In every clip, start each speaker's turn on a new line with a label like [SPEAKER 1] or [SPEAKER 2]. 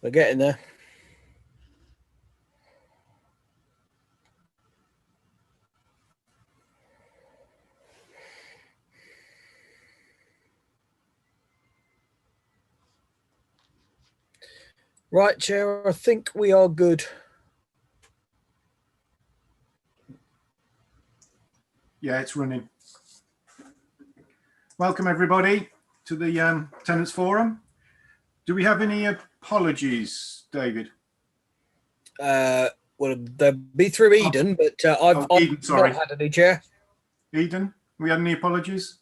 [SPEAKER 1] We're getting there. Right, Chair, I think we are good.
[SPEAKER 2] Yeah, it's running. Welcome, everybody, to the Tenants Forum. Do we have any apologies, David?
[SPEAKER 1] Well, they'll be through Eden, but I've not had any, Chair.
[SPEAKER 2] Eden, we had any apologies?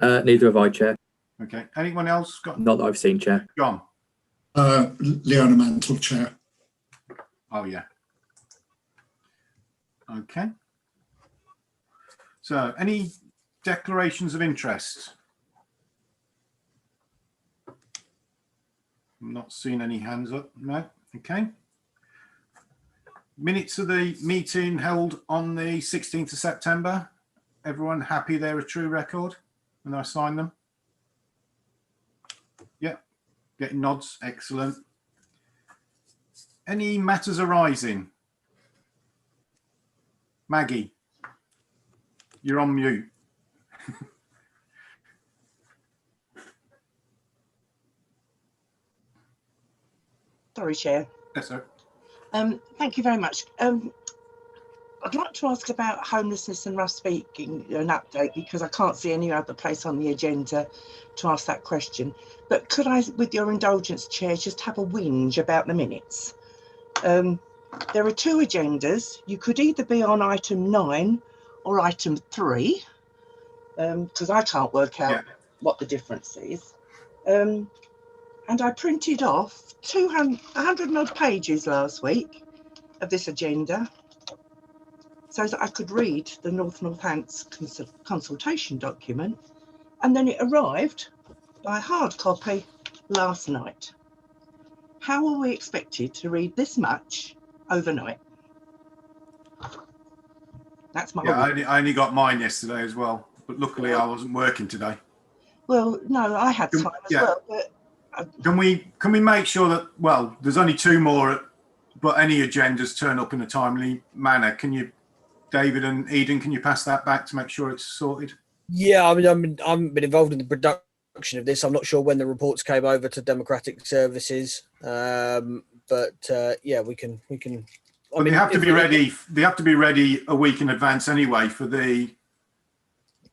[SPEAKER 3] Neither have I, Chair.
[SPEAKER 2] Okay. Anyone else got?
[SPEAKER 3] Not that I've seen, Chair.
[SPEAKER 2] John?
[SPEAKER 4] Leona Mantle, Chair.
[SPEAKER 2] Oh, yeah. Okay. So, any declarations of interest? I'm not seeing any hands up. No. Okay. Minutes of the meeting held on the 16th of September. Everyone happy they're a true record when I sign them? Yeah. Getting nods. Excellent. Any matters arising? Maggie, you're on mute.
[SPEAKER 5] Sorry, Chair.
[SPEAKER 2] Yes, sir.
[SPEAKER 5] Thank you very much. I'd like to ask about homelessness and rough speaking, an update, because I can't see any other place on the agenda to ask that question. But could I, with your indulgence, Chair, just have a whinge about the minutes? There are two agendas. You could either be on item 9 or item 3, because I can't work out what the difference is. And I printed off 100 and odd pages last week of this agenda so that I could read the Northants consultation document, and then it arrived by hard copy last night. How are we expected to read this much overnight? That's my
[SPEAKER 2] I only got mine yesterday as well, but luckily I wasn't working today.
[SPEAKER 5] Well, no, I had time as well, but
[SPEAKER 2] can we make sure that, well, there's only 2 more, but any agendas turn up in a timely manner? Can you, David and Eden, can you pass that back to make sure it's sorted?
[SPEAKER 1] Yeah, I mean, I haven't been involved in the production of this. I'm not sure when the reports came over to Democratic Services, but yeah, we can.
[SPEAKER 2] But they have to be ready. They have to be ready a week in advance anyway for the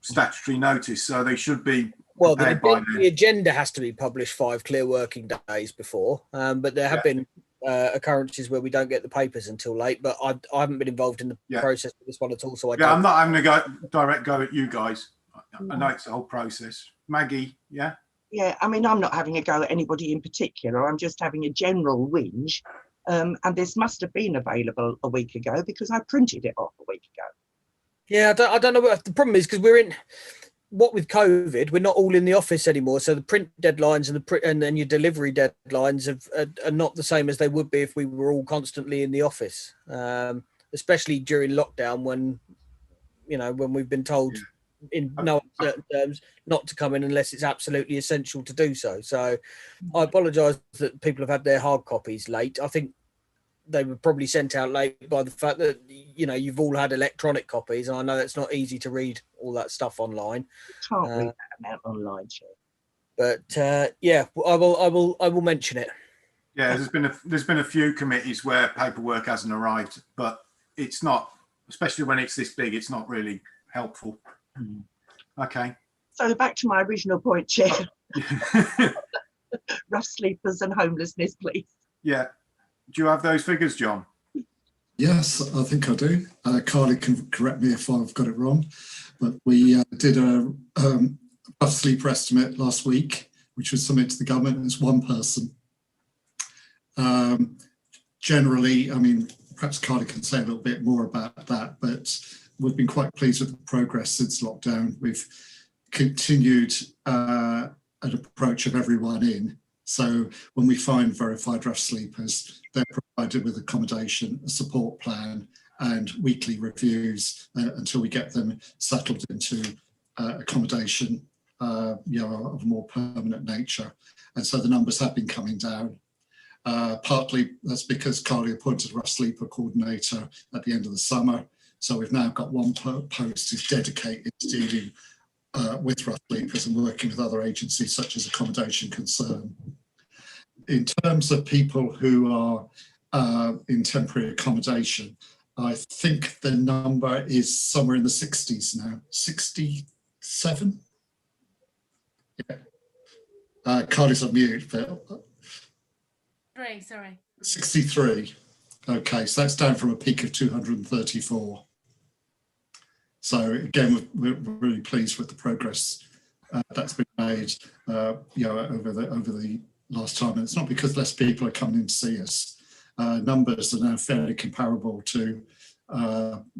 [SPEAKER 2] statutory notice, so they should be.
[SPEAKER 1] Well, the agenda has to be published 5 clear working days before, but there have been occurrences where we don't get the papers until late. But I haven't been involved in the process of this one at all, so I don't.
[SPEAKER 2] I'm not having a direct go at you guys. I know it's the whole process. Maggie, yeah.
[SPEAKER 5] Yeah, I mean, I'm not having a go at anybody in particular. I'm just having a general whinge. And this must have been available a week ago because I printed it off a week ago.
[SPEAKER 1] Yeah, I don't know what the problem is, because we're in. What with COVID, we're not all in the office anymore, so the print deadlines and then your delivery deadlines are not the same as they would be if we were all constantly in the office, especially during lockdown when we've been told in no uncertain terms not to come in unless it's absolutely essential to do so. So I apologise that people have had their hard copies late. I think they were probably sent out late by the fact that you've all had electronic copies, and I know it's not easy to read all that stuff online.
[SPEAKER 5] You can't read that amount online, Chair.
[SPEAKER 1] But yeah, I will mention it.
[SPEAKER 2] Yeah, there's been a few committees where paperwork hasn't arrived, but it's not, especially when it's this big, it's not really helpful. Okay.
[SPEAKER 5] So back to my original point, Chair. Rough sleepers and homelessness, please.
[SPEAKER 2] Yeah. Do you have those figures, John?
[SPEAKER 4] Yes, I think I do. Carly can correct me if I've got it wrong, but we did a rough sleeper estimate last week, which was submitted to the government. It's 1 person. Generally, I mean, perhaps Carly can say a little bit more about that, but we've been quite pleased with the progress since lockdown. We've continued an approach of everyone in. So when we find verified rough sleepers, they're provided with accommodation, a support plan, and weekly reviews until we get them settled into accommodation, of a more permanent nature. And so the numbers have been coming down. Partly that's because Carly appointed a rough sleeper coordinator at the end of the summer. So we've now got one post who's dedicated to dealing with rough sleepers and working with other agencies such as Accommodation Concern. In terms of people who are in temporary accommodation, I think the number is somewhere in the 60s now, 67? Yeah. Carly's on mute, but...
[SPEAKER 6] Sorry.
[SPEAKER 4] 63. Okay, so that's down from a peak of 234. So again, we're really pleased with the progress that's been made, over the last time. And it's not because less people are coming in to see us. Numbers are now fairly comparable to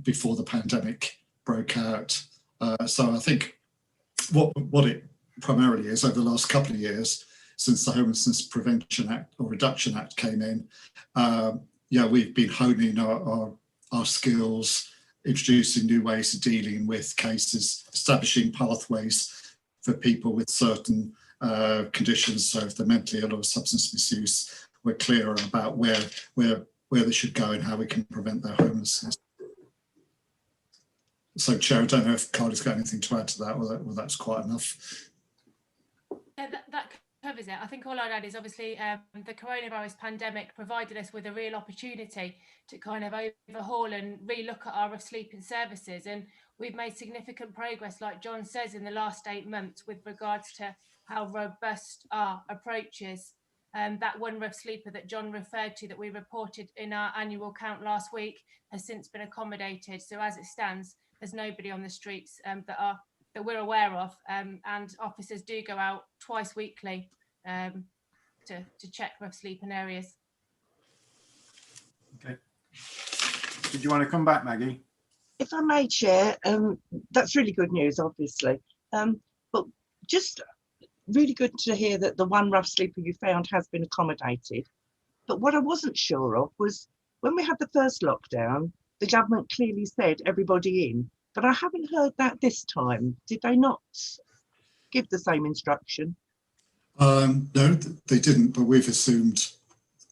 [SPEAKER 4] before the pandemic broke out. So I think what it primarily is over the last couple of years, since the Homelessness Prevention Act or Reduction Act came in, we've been honing our skills, introducing new ways of dealing with cases, establishing pathways for people with certain conditions. So if they're mentally ill or substance misuse, we're clearer about where they should go and how we can prevent their homelessness. So, Chair, I don't know if Carly's got anything to add to that, or that's quite enough.
[SPEAKER 6] Yeah, that covers it. I think all I'd add is obviously the coronavirus pandemic provided us with a real opportunity to kind of overhaul and relook at our sleeping services, and we've made significant progress, like John says, in the last 8 months with regards to how robust our approach is. That one rough sleeper that John referred to that we reported in our annual count last week has since been accommodated. So as it stands, there's nobody on the streets that we're aware of, and officers do go out twice weekly to check rough sleeping areas.
[SPEAKER 2] Okay. Did you want to come back, Maggie?
[SPEAKER 5] If I may, Chair, that's really good news, obviously. But just really good to hear that the one rough sleeper you found has been accommodated. But what I wasn't sure of was when we had the first lockdown, the government clearly said everybody in, but I haven't heard that this time. Did they not give the same instruction?
[SPEAKER 4] No, they didn't, but we've assumed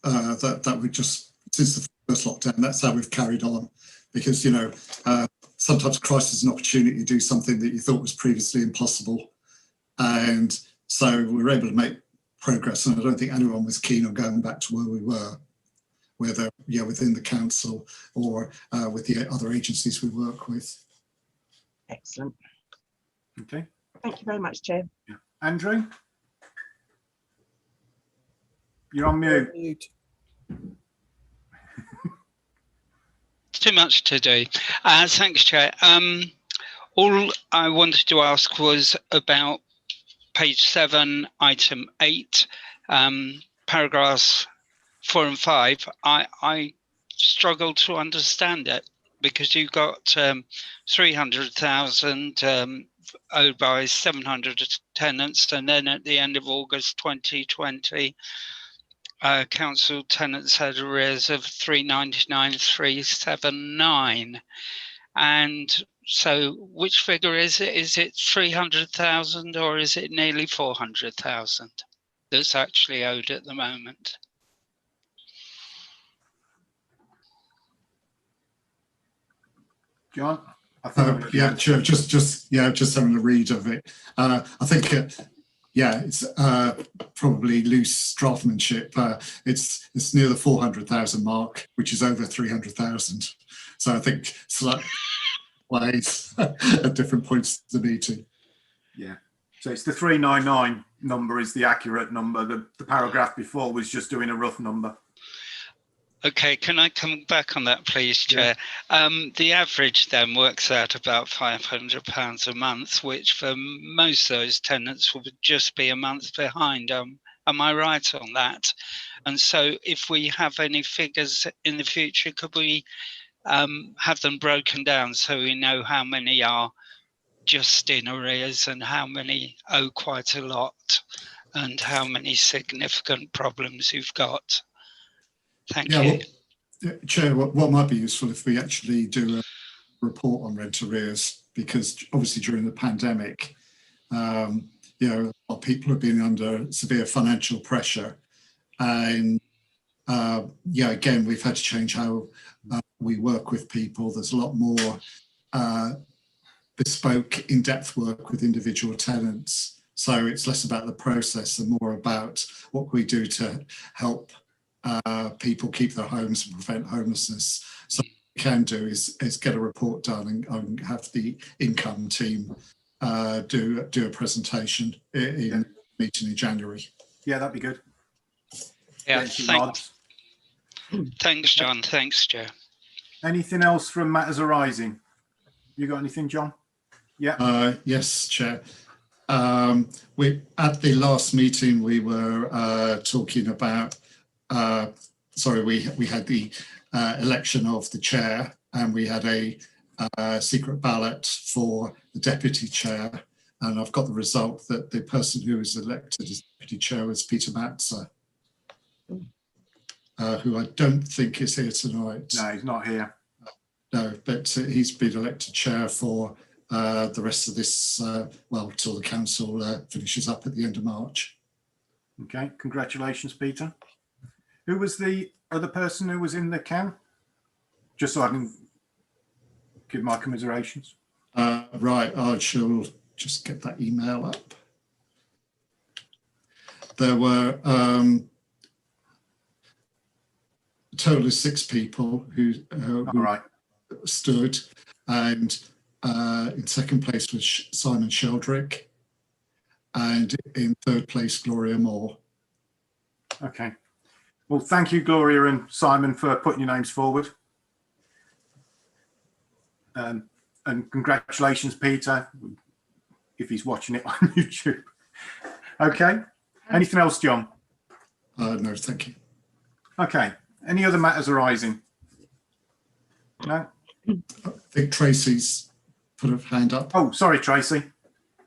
[SPEAKER 4] that we just, since the first lockdown, that's how we've carried on. Because, sometimes crisis is an opportunity to do something that you thought was previously impossible. And so we were able to make progress, and I don't think anyone was keen on going back to where we were, whether within the council or with the other agencies we work with.
[SPEAKER 5] Excellent.
[SPEAKER 2] Okay.
[SPEAKER 5] Thank you very much, Chair.
[SPEAKER 2] Yeah. Andrew? You're on mute.
[SPEAKER 7] Too much to do. Thanks, Chair. All I wanted to ask was about page 7, item 8, paragraphs 4 and 5. I struggled to understand it because you got 300,000 owed by 700 tenants, and then at the end of August 2020, council tenants had arrears of 399,379, and so which figure is it? Is it 300,000 or is it nearly 400,000 that's actually owed at the moment?
[SPEAKER 2] John?
[SPEAKER 4] Chair, just having a read of it. I think it's probably loose draftsmanship. It's near the 400,000 mark, which is over 300,000. So I think slightly ways at different points of the meeting.
[SPEAKER 2] Yeah. So it's the 399 number is the accurate number. The paragraph before was just doing a rough number.
[SPEAKER 7] Okay, can I come back on that, please, Chair? Yeah. The average then works out about £500 a month, which for most of those tenants would just be a month behind. Am I right on that? And so if we have any figures in the future, could we have them broken down so we know how many are just in arrears and how many owe quite a lot and how many significant problems you've got? Thank you.
[SPEAKER 4] Well, Chair, what might be useful if we actually do a report on rent arrears, because obviously during the pandemic, a lot of people have been under severe financial pressure, and yeah, again, we've had to change how we work with people. There's a lot more bespoke, in-depth work with individual tenants. So it's less about the process and more about what we do to help people keep their homes and prevent homelessness. So what we can do is get a report done and have the income team do a presentation in meeting in January.
[SPEAKER 2] Yeah, that'd be good.
[SPEAKER 7] Yeah,
[SPEAKER 2] Getting some nods.
[SPEAKER 7] thanks, John. Thanks, Joe.
[SPEAKER 2] Anything else from matters arising? You got anything, John? Yeah.
[SPEAKER 4] Yes, Chair. We at the last meeting we were talking about. Sorry, we had the election of the chair, and we had a secret ballot for the deputy chair. And I've got the result that the person who was elected as deputy chair was Peter Matzer, who I don't think is here tonight.
[SPEAKER 2] No, he's not here.
[SPEAKER 4] No, but he's been elected chair for the rest of this, well, till the council finishes up at the end of March.
[SPEAKER 2] Okay, congratulations, Peter. Who was the other person who was in the can? Just so I can give my commiserations.
[SPEAKER 4] Right, I shall just get that email up. There were a total of 6 people who
[SPEAKER 2] All right.
[SPEAKER 4] stood, and in second place was Simon Sheldrick, and in third place Gloria Moore.
[SPEAKER 2] Okay. Well, thank you, Gloria and Simon, for putting your names forward. And congratulations, Peter, if he's watching it on YouTube. Okay. Anything else, John?
[SPEAKER 4] No, thank you.
[SPEAKER 2] Okay. Any other matters arising? No?
[SPEAKER 4] I think Tracy's put a hand up.
[SPEAKER 2] Oh, sorry, Tracy.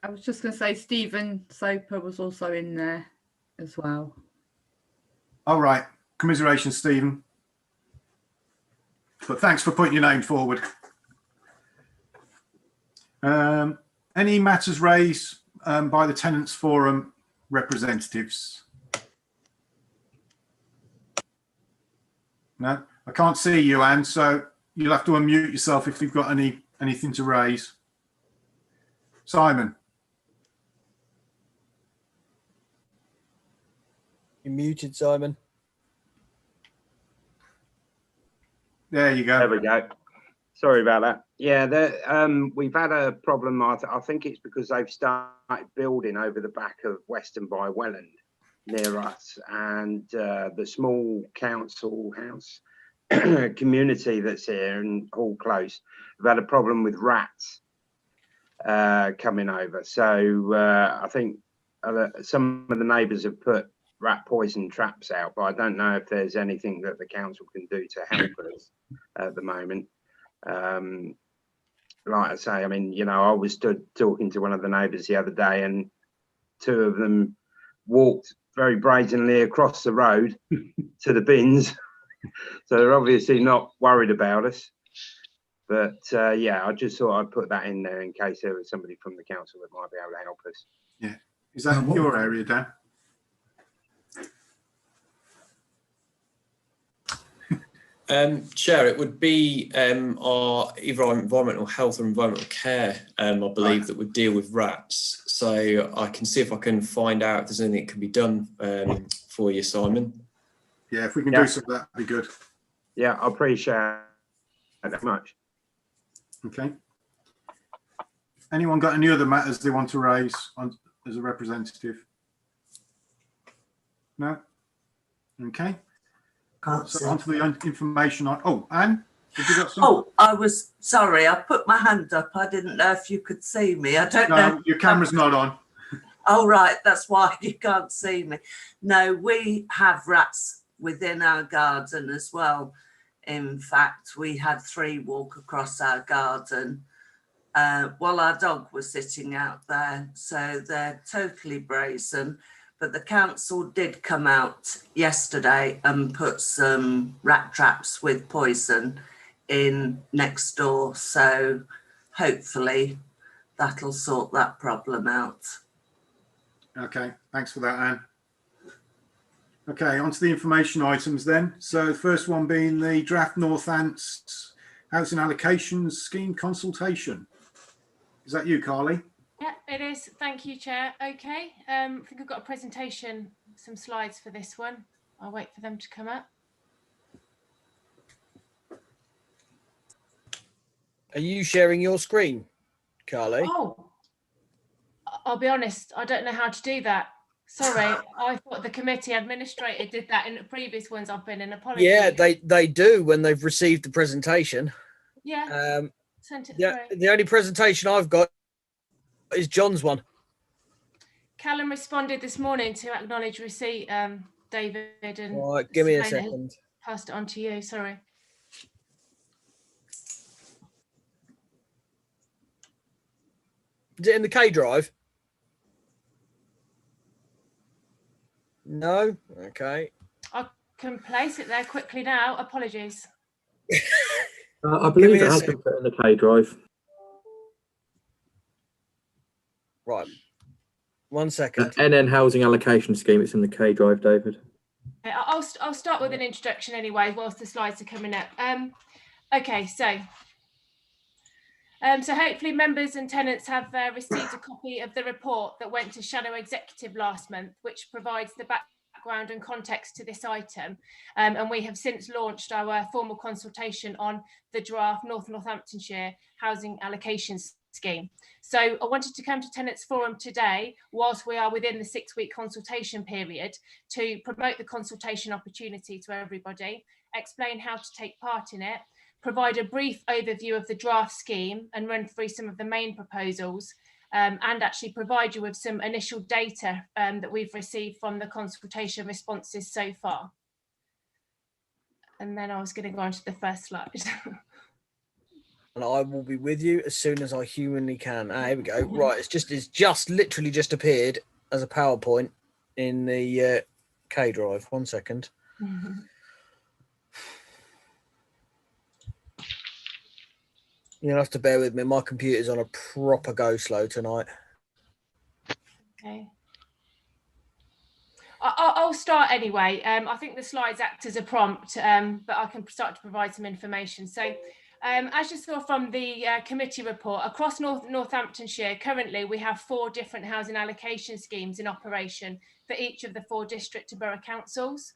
[SPEAKER 8] I was just going to say Stephen Soper was also in there as well.
[SPEAKER 2] All right. Commiserations, Stephen. But thanks for putting your name forward. Any matters raised by the Tenants Forum representatives? No, I can't see you, Anne, so you'll have to unmute yourself if you've got anything to raise. Simon.
[SPEAKER 1] You're muted, Simon.
[SPEAKER 2] There you go.
[SPEAKER 9] There we go. Sorry about that. Yeah, we've had a problem. I think it's because they've started building over the back of Weston by Welland near us, and the small council house community that's here in Hall Close have had a problem with rats coming over. So I think some of the neighbours have put rat poison traps out, but I don't know if there's anything that the council can do to help us at the moment. Like I say, I mean, you know, I was stood talking to one of the neighbours the other day, and 2 of them walked very brazenly across the road to the bins. So they're obviously not worried about us. But yeah, I just thought I'd put that in there in case there was somebody from the council that might be able to help us.
[SPEAKER 2] Yeah. Is that your area, Dan?
[SPEAKER 10] Chair, it would be either our environmental health or environmental care, I believe, that would deal with rats. So I can see if I can find out if there's anything that can be done for you, Simon.
[SPEAKER 2] Yeah, if we can do something, that'd be good.
[SPEAKER 9] Yeah, I appreciate that very much.
[SPEAKER 2] Okay. Anyone got any other matters they want to raise as a representative? No? Okay. So on to the information. Oh, Anne, have you got some?
[SPEAKER 11] Oh, I was sorry. I put my hand up. I didn't know if you could see me. I don't know.
[SPEAKER 2] No, your camera's not on.
[SPEAKER 11] Oh, right. That's why you can't see me. No, we have rats within our garden as well. In fact, we had 3 walk across our garden while our dog was sitting out there. So they're totally brazen. But the council did come out yesterday and put some rat traps with poison in next door. So hopefully that'll sort that problem out.
[SPEAKER 2] Okay, thanks for that, Anne. Okay, on to the information items then. So the first one being the draft Northants housing allocations scheme consultation. Is that you, Carly?
[SPEAKER 6] Yeah, it is. Thank you, Chair. Okay, I think I've got a presentation, some slides for this one. I'll wait for them to come up.
[SPEAKER 1] Are you sharing your screen, Carly?
[SPEAKER 6] Oh, I'll be honest, I don't know how to do that. Sorry, I thought the committee administrator did that in the previous ones I've been in. Apologies.
[SPEAKER 1] Yeah, they do when they've received the presentation.
[SPEAKER 6] Yeah, sent it through.
[SPEAKER 1] The only presentation I've got is John's one.
[SPEAKER 6] Callum responded this morning to acknowledge receipt, David, and
[SPEAKER 1] All right, give me a
[SPEAKER 6] explain that he
[SPEAKER 1] second.
[SPEAKER 6] passed it on to you. Sorry.
[SPEAKER 1] Is it in the K drive? No? Okay.
[SPEAKER 6] I can place it there quickly now. Apologies.
[SPEAKER 3] I believe it has been put in the K drive.
[SPEAKER 1] Right. 1 second.
[SPEAKER 3] NN housing allocation scheme. It's in the K drive, David.
[SPEAKER 6] Okay, I'll start with an introduction anyway, whilst the slides are coming up. Okay, so hopefully members and tenants have received a copy of the report that went to Shadow Executive last month, which provides the background and context to this item. And we have since launched our formal consultation on the draft Northamptonshire housing allocation scheme. So I wanted to come to Tenants Forum today, whilst we are within the 6-week consultation period, to promote the consultation opportunity to everybody, explain how to take part in it, provide a brief overview of the draft scheme and run through some of the main proposals, and actually provide you with some initial data that we've received from the consultation responses so far. And then I was going to go on to the first slide.
[SPEAKER 1] And I will be with you as soon as I humanly can. Here we go. Right, it's just literally just appeared as a PowerPoint in the K drive. 1 second. You'll have to bear with me. My computer's on a proper go slow tonight.
[SPEAKER 6] Okay. I'll start anyway. I think the slides act as a prompt, but I can start to provide some information. So as you saw from the committee report, across Northamptonshire, currently we have 4 different housing allocation schemes in operation for each of the 4 district and borough councils.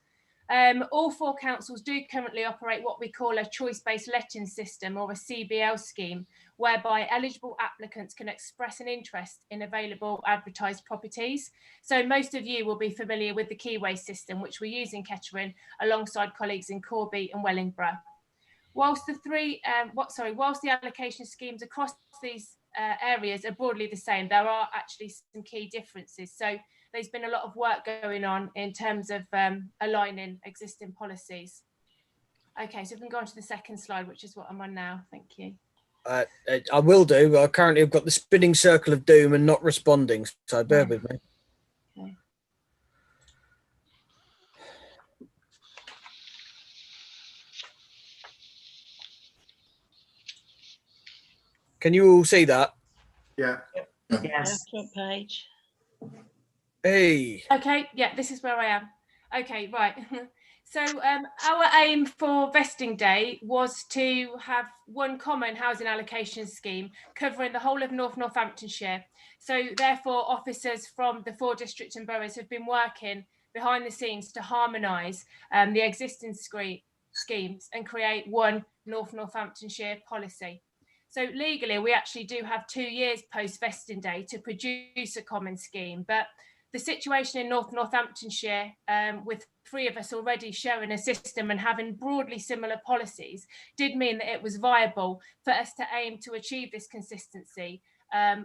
[SPEAKER 6] All 4 councils do currently operate what we call a choice-based letting system, or a CBL scheme, whereby eligible applicants can express an interest in available advertised properties. So most of you will be familiar with the Keyway system, which we use in Kettering alongside colleagues in Corby and Wellingborough. Whilst the allocation schemes across these areas are broadly the same, there are actually some key differences. So there's been a lot of work going on in terms of aligning existing policies. Okay, so we can go on to the second slide, which is what I'm on now. Thank you.
[SPEAKER 1] I will do. I currently have got the spinning circle of doom and not responding, so bear with me.
[SPEAKER 6] Okay.
[SPEAKER 1] Can you all see that?
[SPEAKER 2] Yeah.
[SPEAKER 11] Yes.
[SPEAKER 12] Front page.
[SPEAKER 1] Hey.
[SPEAKER 6] Okay, yeah, this is where I am. Okay, right. So our aim for vesting day was to have one common housing allocation scheme covering the whole of Northamptonshire. So therefore, officers from the 4 districts and boroughs have been working behind the scenes to harmonise the existing schemes and create one Northamptonshire policy. So legally, we actually do have 2 years post vesting day to produce a common scheme, but the situation in Northamptonshire, with 3 of us already sharing a system and having broadly similar policies, did mean that it was viable for us to aim to achieve this consistency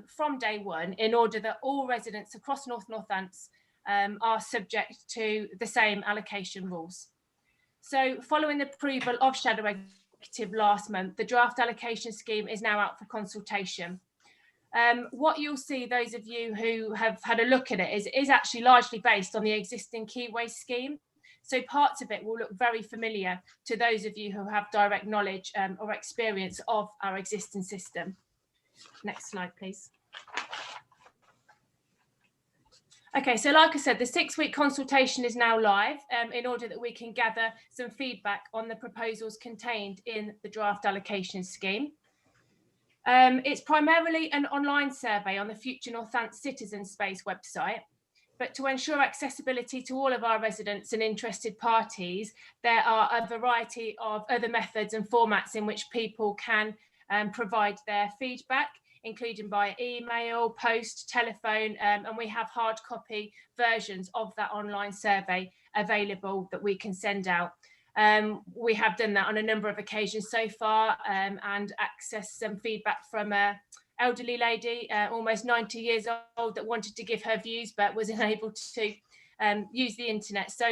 [SPEAKER 6] from day one, in order that all residents across Northants are subject to the same allocation rules. So following the approval of Shadow Executive last month, the draft allocation scheme is now out for consultation. What you'll see, those of you who have had a look at it, is actually largely based on the existing Keyway scheme. So parts of it will look very familiar to those of you who have direct knowledge or experience of our existing system. Next slide, please. Okay, so like I said, the 6-week consultation is now live in order that we can gather some feedback on the proposals contained in the draft allocation scheme. It's primarily an online survey on the Future Northants Citizen Space website, but to ensure accessibility to all of our residents and interested parties, there are a variety of other methods and formats in which people can provide their feedback, including by email, post, telephone, and we have hard copy versions of that online survey available that we can send out. We have done that on a number of occasions so far and accessed some feedback from an elderly lady, almost 90 years old, that wanted to give her views but was unable to use the internet. So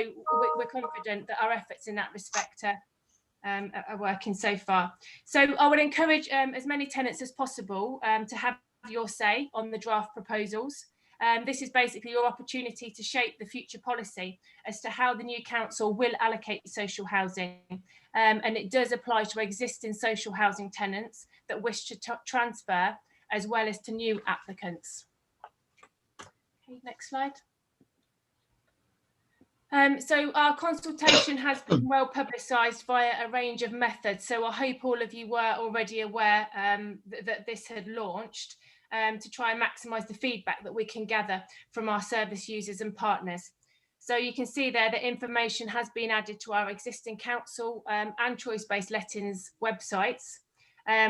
[SPEAKER 6] we're confident that our efforts in that respect are working so far. So I would encourage as many tenants as possible to have your say on the draft proposals. This is basically your opportunity to shape the future policy as to how the new council will allocate social housing. And it does apply to existing social housing tenants that wish to transfer, as well as to new applicants. Okay, next slide. So our consultation has been well publicised via a range of methods. So I hope all of you were already aware that this had launched to try and maximise the feedback that we can gather from our service users and partners. So you can see there that information has been added to our existing council and choice-based lettings websites,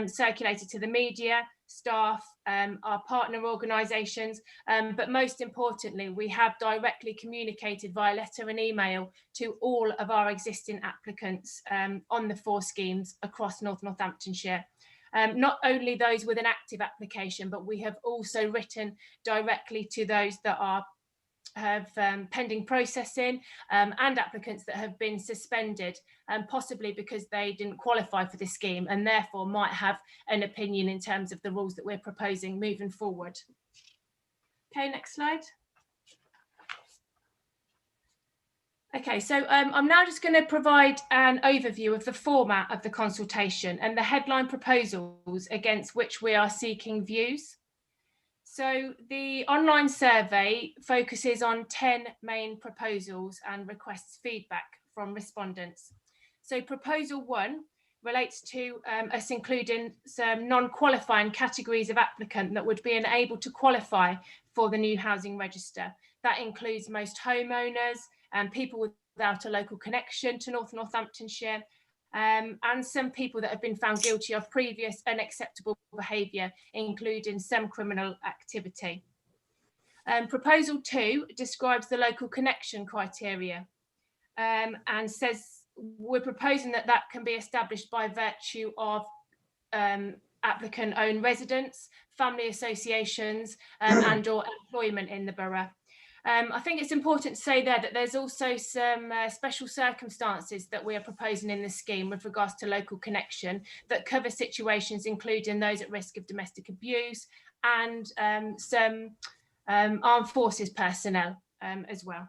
[SPEAKER 6] circulated to the media, staff, our partner organisations, but most importantly, we have directly communicated via letter and email to all of our existing applicants on the 4 schemes across North Northamptonshire. Not only those with an active application, but we have also written directly to those that have pending processing and applicants that have been suspended, possibly because they didn't qualify for this scheme and therefore might have an opinion in terms of the rules that we're proposing moving forward. Okay, next slide. Okay, so I'm now just going to provide an overview of the format of the consultation and the headline proposals against which we are seeking views. So the online survey focuses on 10 main proposals and requests feedback from respondents. So proposal 1 relates to us including some non-qualifying categories of applicant that would be unable to qualify for the new housing register. That includes most homeowners and people without a local connection to North Northamptonshire, and some people that have been found guilty of previous unacceptable behaviour, including some criminal activity. Proposal 2 describes the local connection criteria and says we're proposing that that can be established by virtue of applicant-owned residence, family associations, and or employment in the borough. I think it's important to say there that there's also some special circumstances that we are proposing in this scheme with regards to local connection that cover situations including those at risk of domestic abuse and some armed forces personnel as well.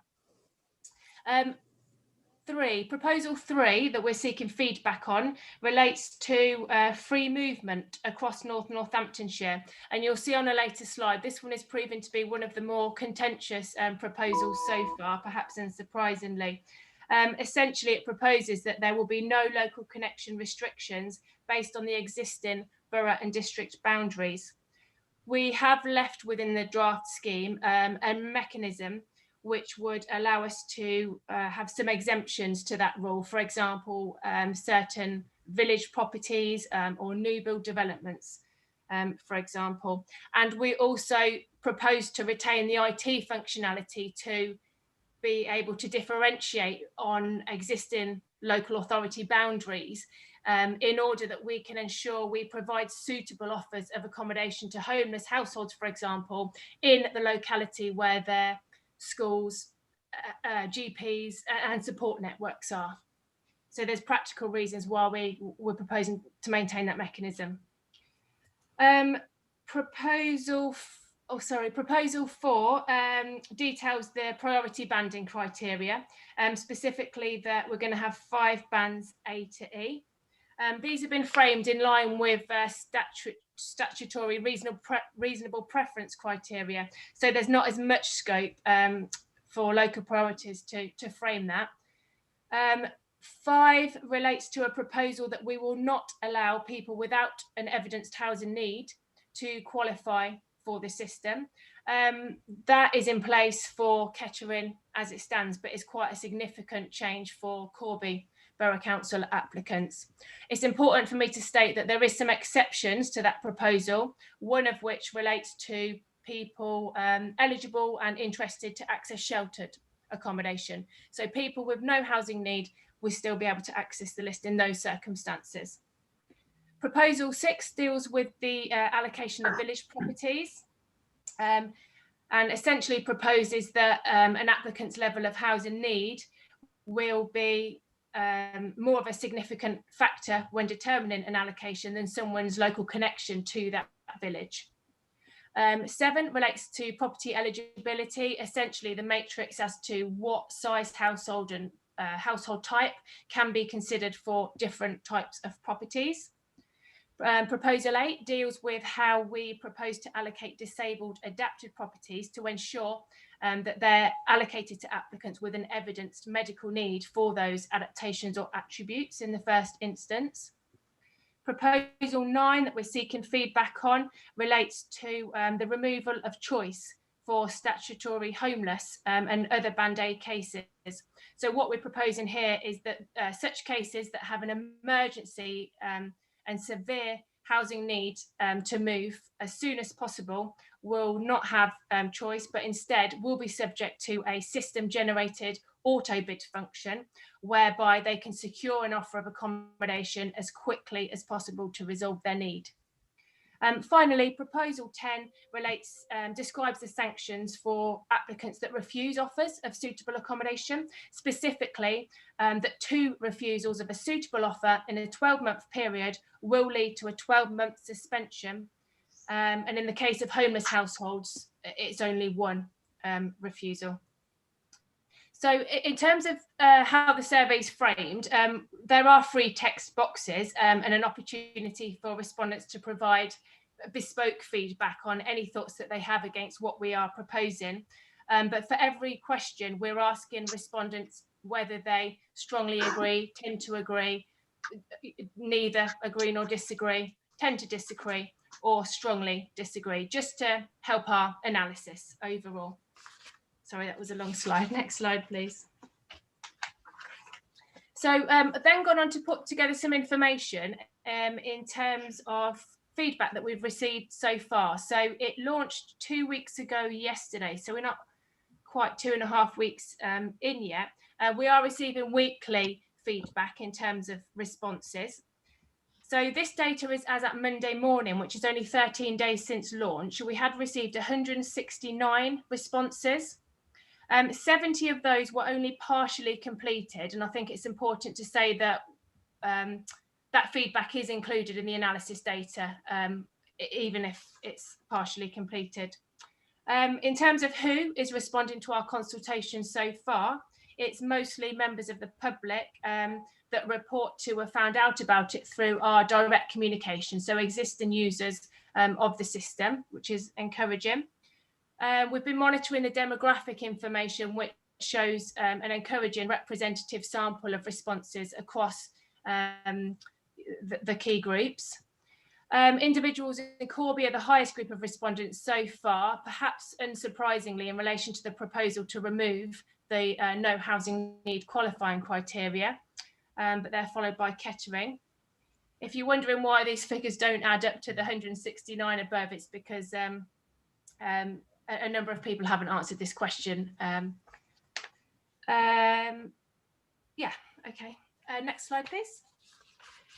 [SPEAKER 6] Proposal 3 that we're seeking feedback on relates to free movement across North Northamptonshire, and you'll see on a later slide this one is proven to be one of the more contentious proposals so far, perhaps unsurprisingly. Essentially it proposes that there will be no local connection restrictions based on the existing borough and district boundaries. We have left within the draft scheme a mechanism which would allow us to have some exemptions to that rule. For example, certain village properties or new build developments, for example. And we also propose to retain the IT functionality to be able to differentiate on existing local authority boundaries in order that we can ensure we provide suitable offers of accommodation to homeless households, for example, in the locality where their schools, GPs and support networks are. So there's practical reasons why we're proposing to maintain that mechanism. Proposal 4 details the priority banding criteria, specifically that we're going to have 5 bands A to E. These have been framed in line with statutory reasonable preference criteria. So there's not as much scope for local priorities to frame that. 5 relates to a proposal that we will not allow people without an evidenced housing need to qualify for the system. That is in place for Kettering as it stands, but is quite a significant change for Corby Borough Council applicants. It's important for me to state that there is some exceptions to that proposal, one of which relates to people eligible and interested to access sheltered accommodation. So people with no housing need will still be able to access the list in those circumstances. Proposal 6 deals with the allocation of village properties and essentially proposes that an applicant's level of housing need will be more of a significant factor when determining an allocation than someone's local connection to that village. 7 relates to property eligibility, essentially the matrix as to what size household and household type can be considered for different types of properties. Proposal 8 deals with how we propose to allocate disabled adapted properties to ensure that they're allocated to applicants with an evidenced medical need for those adaptations or attributes in the first instance. Proposal 9 that we're seeking feedback on relates to the removal of choice for statutory homeless and other Band-Aid cases. So what we're proposing here is that such cases that have an emergency and severe housing need to move as soon as possible will not have choice, but instead will be subject to a system-generated auto bid function whereby they can secure an offer of accommodation as quickly as possible to resolve their need. Finally, proposal 10 describes the sanctions for applicants that refuse offers of suitable accommodation, specifically that 2 refusals of a suitable offer in a 12-month period will lead to a 12-month suspension. And in the case of homeless households, it's only 1 refusal. So in terms of how the survey is framed, there are 3 text boxes and an opportunity for respondents to provide bespoke feedback on any thoughts that they have against what we are proposing. But for every question, we're asking respondents whether they strongly agree, tend to agree, neither agree nor disagree, tend to disagree, or strongly disagree, just to help our analysis overall. Sorry, that was a long slide. Next slide, please. So I've then gone on to put together some information in terms of feedback that we've received so far. So it launched 2 weeks ago yesterday, so we're not quite 2.5 weeks in yet. We are receiving weekly feedback in terms of responses. So this data is as at Monday morning, which is only 13 days since launch. We had received 169 responses. 70 of those were only partially completed, and I think it's important to say that that feedback is included in the analysis data, even if it's partially completed. In terms of who is responding to our consultation so far, it's mostly members of the public that report to or found out about it through our direct communication, so existing users of the system, which is encouraging. We've been monitoring the demographic information, which shows an encouraging representative sample of responses across the key groups. Individuals in Corby are the highest group of respondents so far, perhaps unsurprisingly in relation to the proposal to remove the no housing need qualifying criteria, but they're followed by Kettering. If you're wondering why these figures don't add up to the 169 above, it's because a number of people haven't answered this question. Yeah, okay. Next slide, please.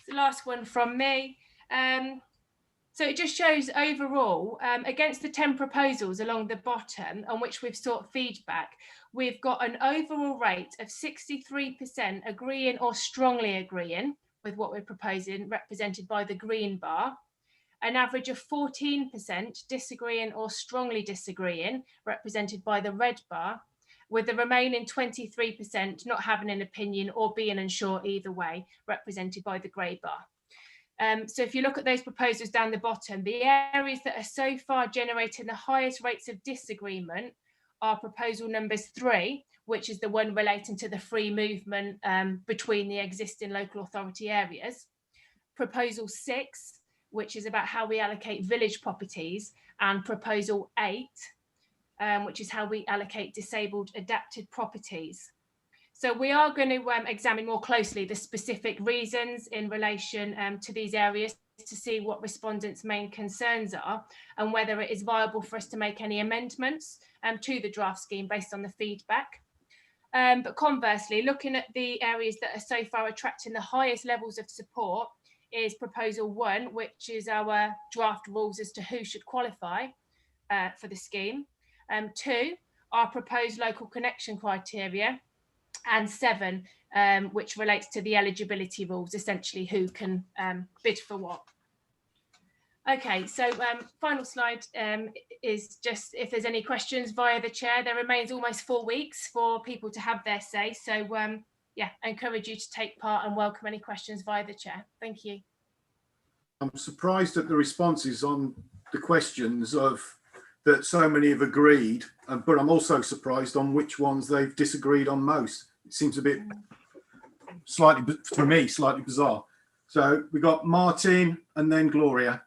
[SPEAKER 6] The last one from me. So it just shows overall, against the 10 proposals along the bottom on which we've sought feedback, we've got an overall rate of 63% agreeing or strongly agreeing with what we're proposing, represented by the green bar, an average of 14% disagreeing or strongly disagreeing, represented by the red bar, with the remaining 23% not having an opinion or being unsure either way, represented by the grey bar. So if you look at those proposals down the bottom, the areas that are so far generating the highest rates of disagreement are proposal numbers 3, which is the one relating to the free movement between the existing local authority areas. Proposal 6, which is about how we allocate village properties, and proposal 8, which is how we allocate disabled adapted properties. So we are going to examine more closely the specific reasons in relation to these areas to see what respondents' main concerns are and whether it is viable for us to make any amendments to the draft scheme based on the feedback. But conversely, looking at the areas that are so far attracting the highest levels of support is proposal 1, which is our draft rules as to who should qualify for the scheme. 2, our proposed local connection criteria, and 7, which relates to the eligibility rules, essentially who can bid for what. Okay, so final slide is just if there's any questions via the chair. There remains almost 4 weeks for people to have their say. So yeah, I encourage you to take part and welcome any questions via the chair. Thank you.
[SPEAKER 2] I'm surprised at the responses on the questions that so many have agreed, but I'm also surprised on which ones they've disagreed on most. It seems a bit slightly, for me, slightly bizarre. So we got Martin and then Gloria.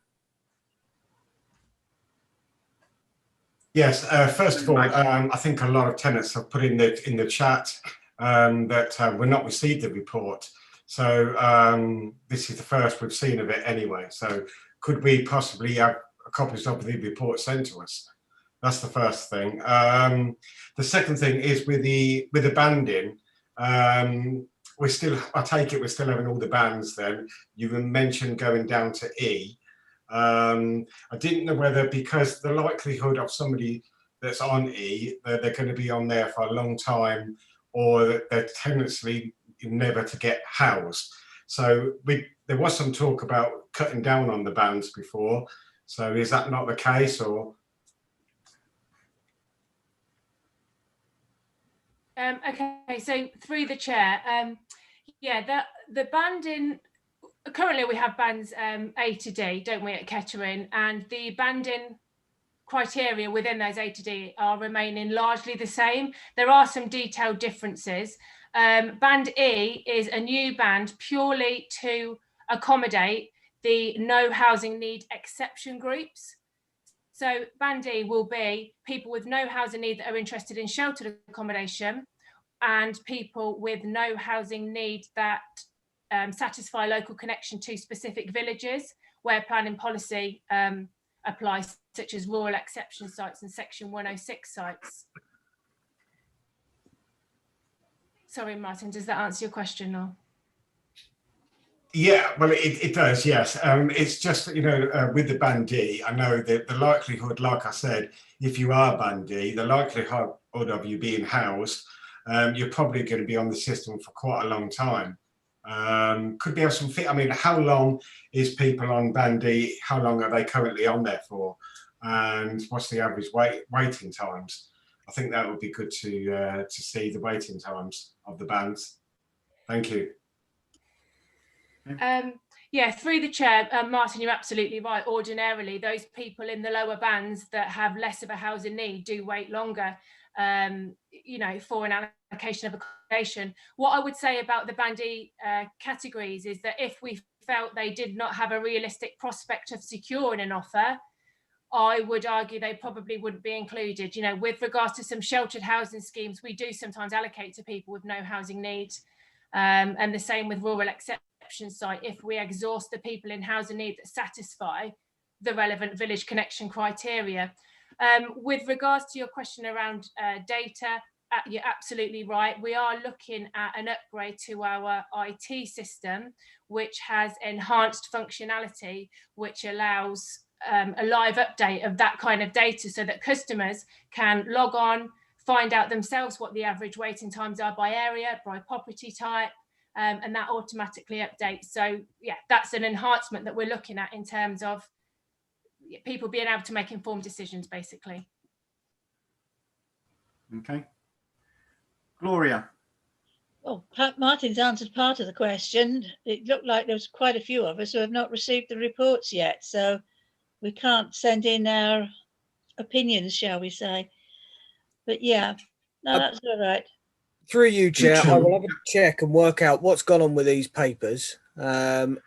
[SPEAKER 12] Yes, first of all, I think a lot of tenants have put in the chat that we've not received the report. So this is the first we've seen of it anyway. So could we possibly have copies of the report sent to us? That's the first thing. The second thing is with the banding. We're still, I take it we're still having all the bands then. You mentioned going down to E. I didn't know whether, because the likelihood of somebody that's on E, they're going to be on there for a long time, or that they're tendency never to get housed. So there was some talk about cutting down on the bands before. So is that not the case, or?
[SPEAKER 6] Okay, so through the chair, yeah, the banding, currently we have bands A to D, don't we, at Kettering, and the banding criteria within those A to D are remaining largely the same. There are some detailed differences. Band E is a new band purely to accommodate the no housing need exception groups. So band E will be people with no housing need that are interested in sheltered accommodation, and people with no housing need that satisfy local connection to specific villages where planning policy applies, such as rural exception sites and section 106 sites. Sorry, Martin, does that answer your question? Or?
[SPEAKER 12] Yeah, well, it does, yes. It's just, you know, with the band D, I know that the likelihood, like I said, if you are band D, the likelihood of you being housed, you're probably going to be on the system for quite a long time. Could be some fit. I mean, how long is people on band D? How long are they currently on there for? And what's the average waiting times? I think that would be good to see the waiting times of the bands. Thank you.
[SPEAKER 6] Yeah, through the chair, Martin, you're absolutely right. Ordinarily, those people in the lower bands that have less of a housing need do wait longer, you know, for an allocation of accommodation. What I would say about the band E categories is that if we felt they did not have a realistic prospect of securing an offer, I would argue they probably wouldn't be included. You know, with regards to some sheltered housing schemes, we do sometimes allocate to people with no housing needs, and the same with rural exception site. If we exhaust the people in housing need that satisfy the relevant village connection criteria. With regards to your question around data, you're absolutely right. We are looking at an upgrade to our IT system, which has enhanced functionality, which allows a live update of that kind of data so that customers can log on, find out themselves what the average waiting times are by area, by property type, and that automatically updates. So yeah, that's an enhancement that we're looking at in terms of people being able to make informed decisions, basically.
[SPEAKER 2] Okay. Gloria.
[SPEAKER 13] Well, Martin's answered part of the question. It looked like there was quite a few of us who have not received the reports yet, so we can't send in our opinions, shall we say. But yeah, no, that's all right.
[SPEAKER 1] Through you, Chair, I will have a check and work out what's gone on with these papers, and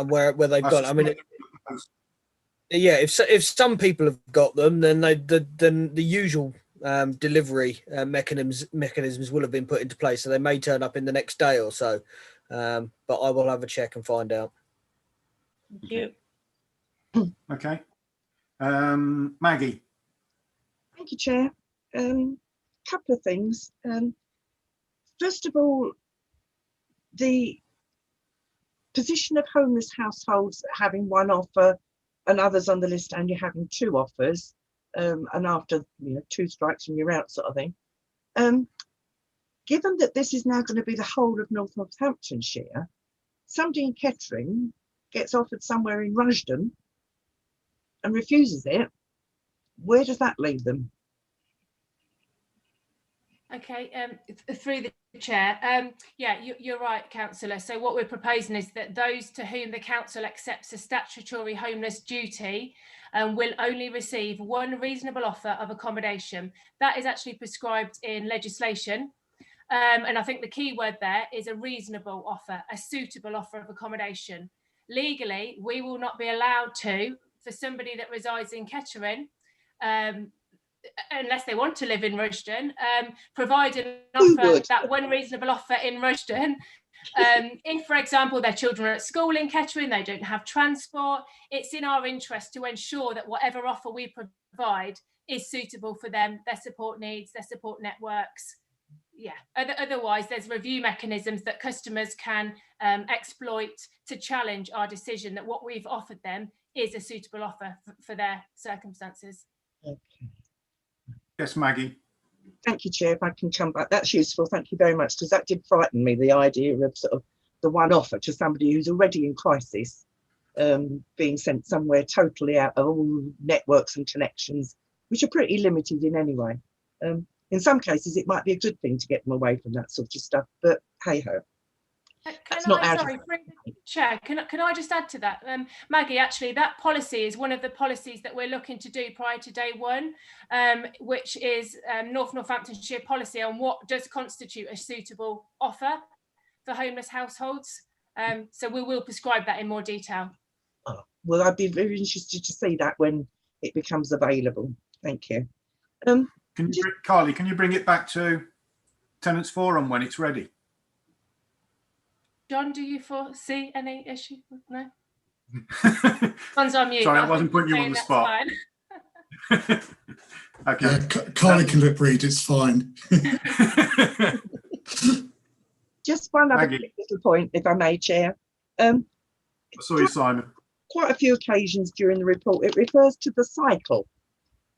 [SPEAKER 1] where they've gone. I mean, yeah, if some people have got them, then then the usual delivery mechanisms will have been put into place, so they may turn up in the next day or so. But I will have a check and find out.
[SPEAKER 13] Thank you.
[SPEAKER 2] Okay. Maggie.
[SPEAKER 5] Thank you, Chair. Couple of things. First of all, the position of homeless households having one offer and others on the list, and you're having two offers, and after two strikes and you're out, sort of thing. Given that this is now going to be the whole of Northamptonshire, somebody in Kettering gets offered somewhere in Rushden and refuses it, where does that leave them?
[SPEAKER 6] Okay, through the chair. Yeah, you're right, councillor. So what we're proposing is that those to whom the council accepts a statutory homeless duty will only receive one reasonable offer of accommodation. That is actually prescribed in legislation. And I think the key word there is a reasonable offer, a suitable offer of accommodation. Legally, we will not be allowed to, for somebody that resides in Kettering, unless they want to live in Rushden, provide an offer, that one reasonable offer in Rushden. If, for example, their children are at school in Kettering, they don't have transport, it's in our interest to ensure that whatever offer we provide is suitable for them, their support needs, their support networks. Yeah, otherwise there's review mechanisms that customers can exploit to challenge our decision that what we've offered them is a suitable offer for their circumstances.
[SPEAKER 5] Okay.
[SPEAKER 2] Yes, Maggie.
[SPEAKER 5] Thank you, Chair. If I can come back, that's useful. Thank you very much, because that did frighten me, the idea of sort of the one offer to somebody who's already in crisis, being sent somewhere totally out of all networks and connections, which are pretty limited in any way. In some cases, it might be a good thing to get them away from that sort of stuff, but hey ho.
[SPEAKER 6] Chair, can I just add to that? Maggie, actually, that policy is one of the policies that we're looking to do prior to day one, which is Northamptonshire policy on what does constitute a suitable offer for homeless households. So we will prescribe that in more detail.
[SPEAKER 5] Oh, well, I'd be very interested to see that when it becomes available. Thank you.
[SPEAKER 2] Carly, can you bring it back to Tenants Forum when it's ready?
[SPEAKER 6] John, do you foresee any issue? No? John's on mute.
[SPEAKER 2] Sorry, I wasn't putting you on the spot. Okay.
[SPEAKER 4] Yeah, Carly can lip read, it's fine.
[SPEAKER 5] Just one other quick little point, if I may, Chair.
[SPEAKER 2] I saw you, Simon.
[SPEAKER 5] Quite a few occasions during the report, it refers to the cycle.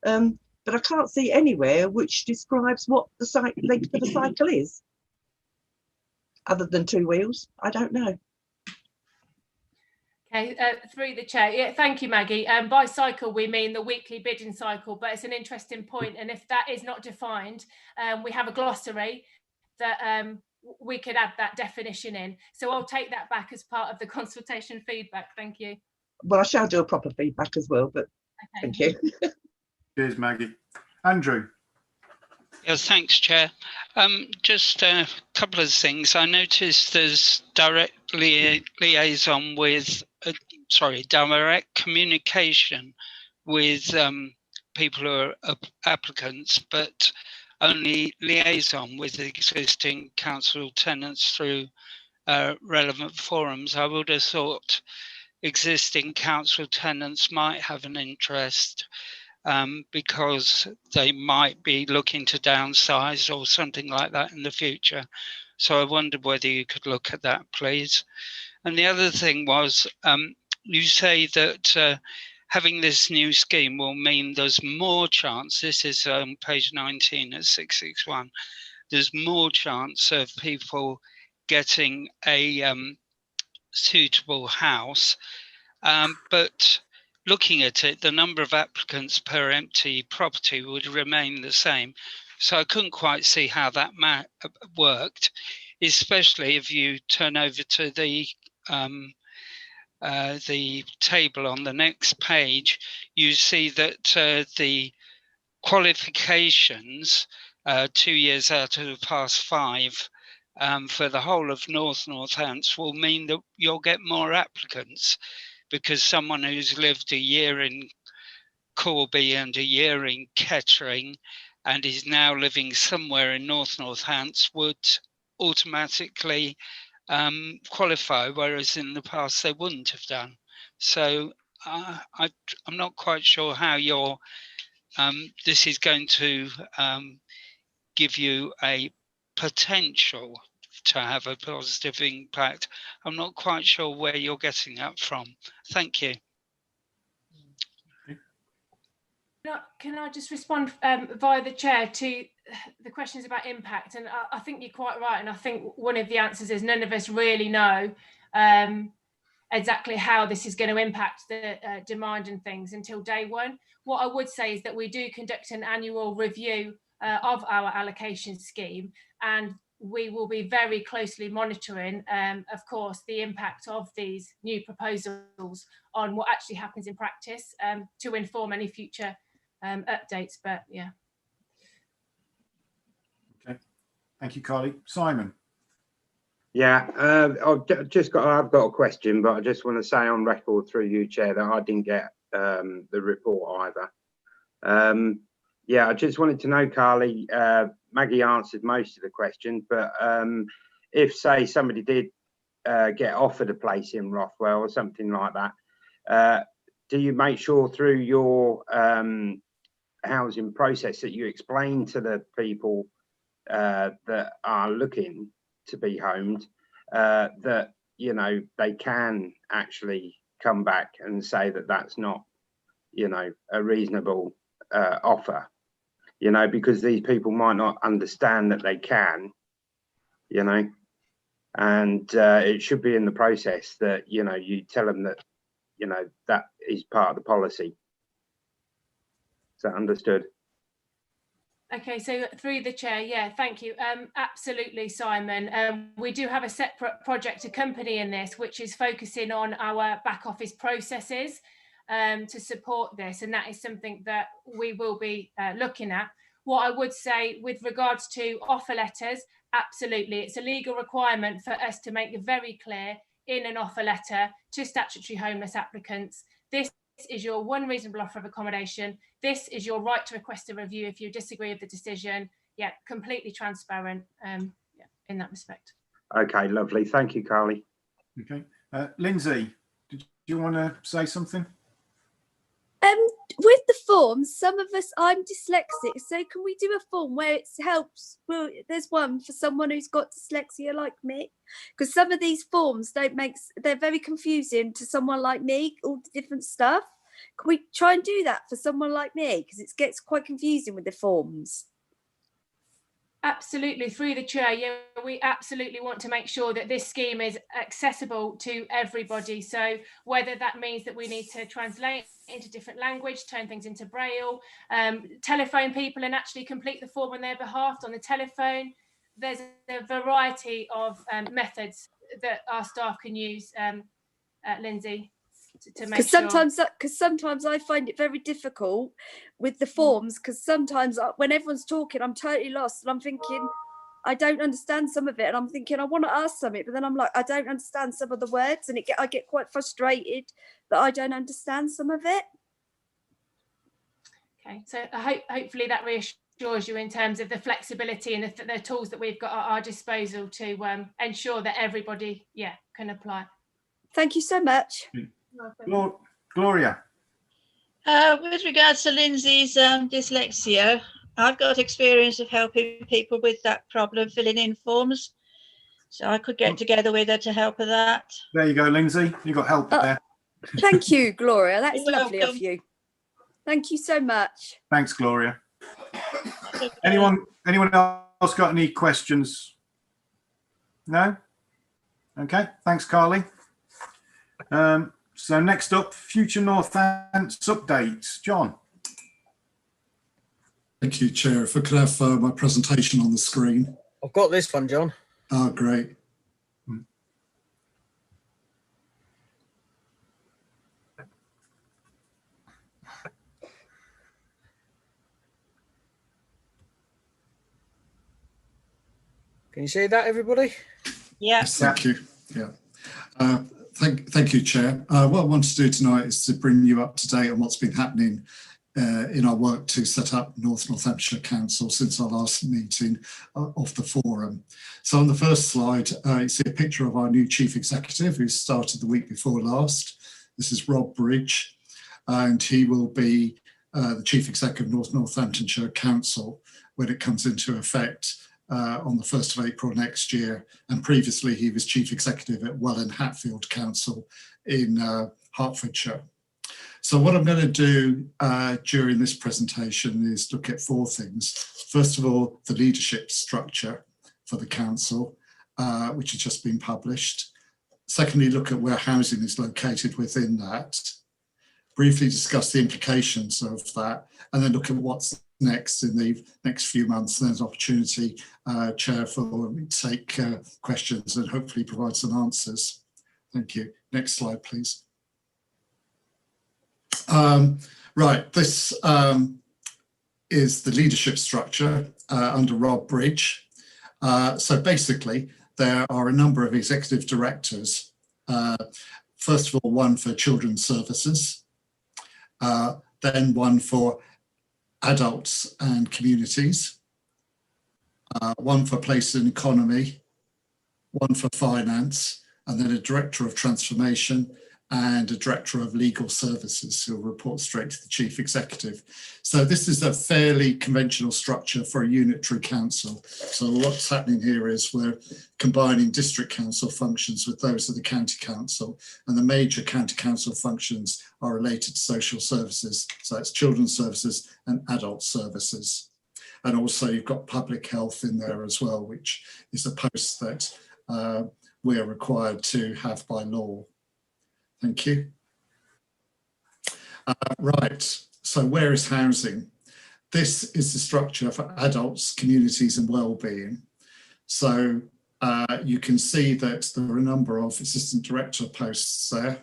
[SPEAKER 5] But I can't see anywhere which describes what the length of the cycle is. Other than 2 wheels, I don't know.
[SPEAKER 6] Okay, through the chair. Yeah, thank you, Maggie. By cycle, we mean the weekly bidding cycle, but it's an interesting point. And if that is not defined, we have a glossary that we could add that definition in. So I'll take that back as part of the consultation feedback. Thank you.
[SPEAKER 5] Well, I shall do a proper feedback as well, but okay. Thank you.
[SPEAKER 2] Cheers, Maggie. Andrew.
[SPEAKER 7] Yes, thanks, Chair. Just a couple of things. I noticed there's direct liaison with, direct communication with people who are applicants, but only liaison with existing council tenants through relevant forums. I would have thought existing council tenants might have an interest because they might be looking to downsize or something like that in the future. So I wondered whether you could look at that, please. And the other thing was, you say that having this new scheme will mean there's more chance, this is on page 19 at 661, there's more chance of people getting a suitable house, but looking at it, the number of applicants per empty property would remain the same. So I couldn't quite see how that worked, especially if you turn over to the table on the next page. You see that the qualifications 2 years out of the past 5 for the whole of Northants will mean that you'll get more applicants, because someone who's lived a year in Corby and a year in Kettering and is now living somewhere in Northants would automatically qualify, whereas in the past they wouldn't have done. So I'm not quite sure how this is going to give you a potential to have a positive impact. I'm not quite sure where you're getting that from. Thank you.
[SPEAKER 6] Can I just respond via the chair to the questions about impact? And I think you're quite right. And I think one of the answers is none of us really know exactly how this is going to impact the demand and things until day one. What I would say is that we do conduct an annual review of our allocation scheme, and we will be very closely monitoring, of course, the impact of these new proposals on what actually happens in practice to inform any future updates. But yeah.
[SPEAKER 2] Okay, thank you, Carly. Simon.
[SPEAKER 9] Yeah, I've got a question, but I just want to say on record through you, Chair, that I didn't get the report either. Yeah, I just wanted to know, Carly, Maggie answered most of the questions, but if, say, somebody did get offered a place in Rothwell or something like that, do you make sure through your housing process that you explain to the people that are looking to be homed that, you know, they can actually come back and say that that's not, you know, a reasonable offer, you know, because these people might not understand that they can, you know, and it should be in the process that, you know, you tell them that, you know, that is part of the policy. Is that understood?
[SPEAKER 6] Okay, so through the chair, yeah, thank you. Absolutely, Simon. We do have a separate project accompany in this, which is focusing on our back office processes to support this, and that is something that we will be looking at. What I would say with regards to offer letters, absolutely, it's a legal requirement for us to make it very clear in an offer letter to statutory homeless applicants, this is your one reasonable offer of accommodation. This is your right to request a review if you disagree with the decision. Yeah, completely transparent yeah, in that respect.
[SPEAKER 9] Okay, lovely. Thank you, Carly.
[SPEAKER 2] Okay. Lindsay, did you want to say something?
[SPEAKER 14] With the forms, some of us, I'm dyslexic, so can we do a form where it helps? Well, there's one for someone who's got dyslexia like me, because some of these forms they're very confusing to someone like me, all the different stuff. Can we try and do that for someone like me? Because it gets quite confusing with the forms.
[SPEAKER 6] Absolutely, through the chair, yeah, we absolutely want to make sure that this scheme is accessible to everybody. So whether that means that we need to translate into different language, turn things into Braille, telephone people and actually complete the form on their behalf on the telephone. There's a variety of methods that our staff can use, Lindsay, to make sure.
[SPEAKER 14] Because sometimes I find it very difficult with the forms, because sometimes when everyone's talking, I'm totally lost and I'm thinking, I don't understand some of it, and I'm thinking I want to ask something, but then I'm like, I don't understand some of the words, and I get quite frustrated that I don't understand some of it.
[SPEAKER 6] Okay, so hopefully that reassures you in terms of the flexibility and the tools that we've got at our disposal to ensure that everybody, yeah, can apply.
[SPEAKER 14] Thank you so much.
[SPEAKER 2] Gloria.
[SPEAKER 13] With regards to Lindsay's dyslexia, I've got experience of helping people with that problem, filling in forms. So I could get together with her to help her that.
[SPEAKER 2] There you go, Lindsay. You got help there.
[SPEAKER 14] Thank you, Gloria. That is lovely of you. Thank you so much.
[SPEAKER 2] Thanks, Gloria. Anyone else got any questions? No? Okay, thanks, Carly. So next up, future Northants updates. John.
[SPEAKER 4] Thank you, Chair. If I could have my presentation on the screen.
[SPEAKER 1] I've got this one, John.
[SPEAKER 4] Oh, great.
[SPEAKER 1] Can you see that, everybody?
[SPEAKER 13] Yeah.
[SPEAKER 4] Yes, thank you. Yeah. Thank you, Chair. What I want to do tonight is to bring you up to date on what's been happening in our work to set up Northamptonshire Council since our last meeting of the forum. So on the first slide, you see a picture of our new Chief Executive who started the week before last. This is Rob Bridge, and he will be the Chief Executive of Northamptonshire Council when it comes into effect on the 1st of April next year. And previously he was Chief Executive at Welland Hatfield Council in Hertfordshire. So what I'm going to do during this presentation is look at four things. First of all, the leadership structure for the council, which has just been published. Secondly, look at where housing is located within that. Briefly discuss the implications of that, and then look at what's next in the next few months. And there's an opportunity, Chair, for me to take questions and hopefully provide some answers. Thank you. Next slide, please. Right, this is the leadership structure under Rob Bridge. So basically, there are a number of executive directors. First of all, one for children's services, then one for adults and communities, one for place and economy, one for finance, and then a director of transformation and a director of legal services who will report straight to the chief executive. So this is a fairly conventional structure for a unitary council. So what's happening here is we're combining district council functions with those of the county council, and the major county council functions are related to social services. So it's children's services and adult services. And also you've got public health in there as well, which is a post that we're required to have by law. Thank you. Right, so where is housing? This is the structure for adults, communities and wellbeing. So you can see that there are a number of assistant director posts there.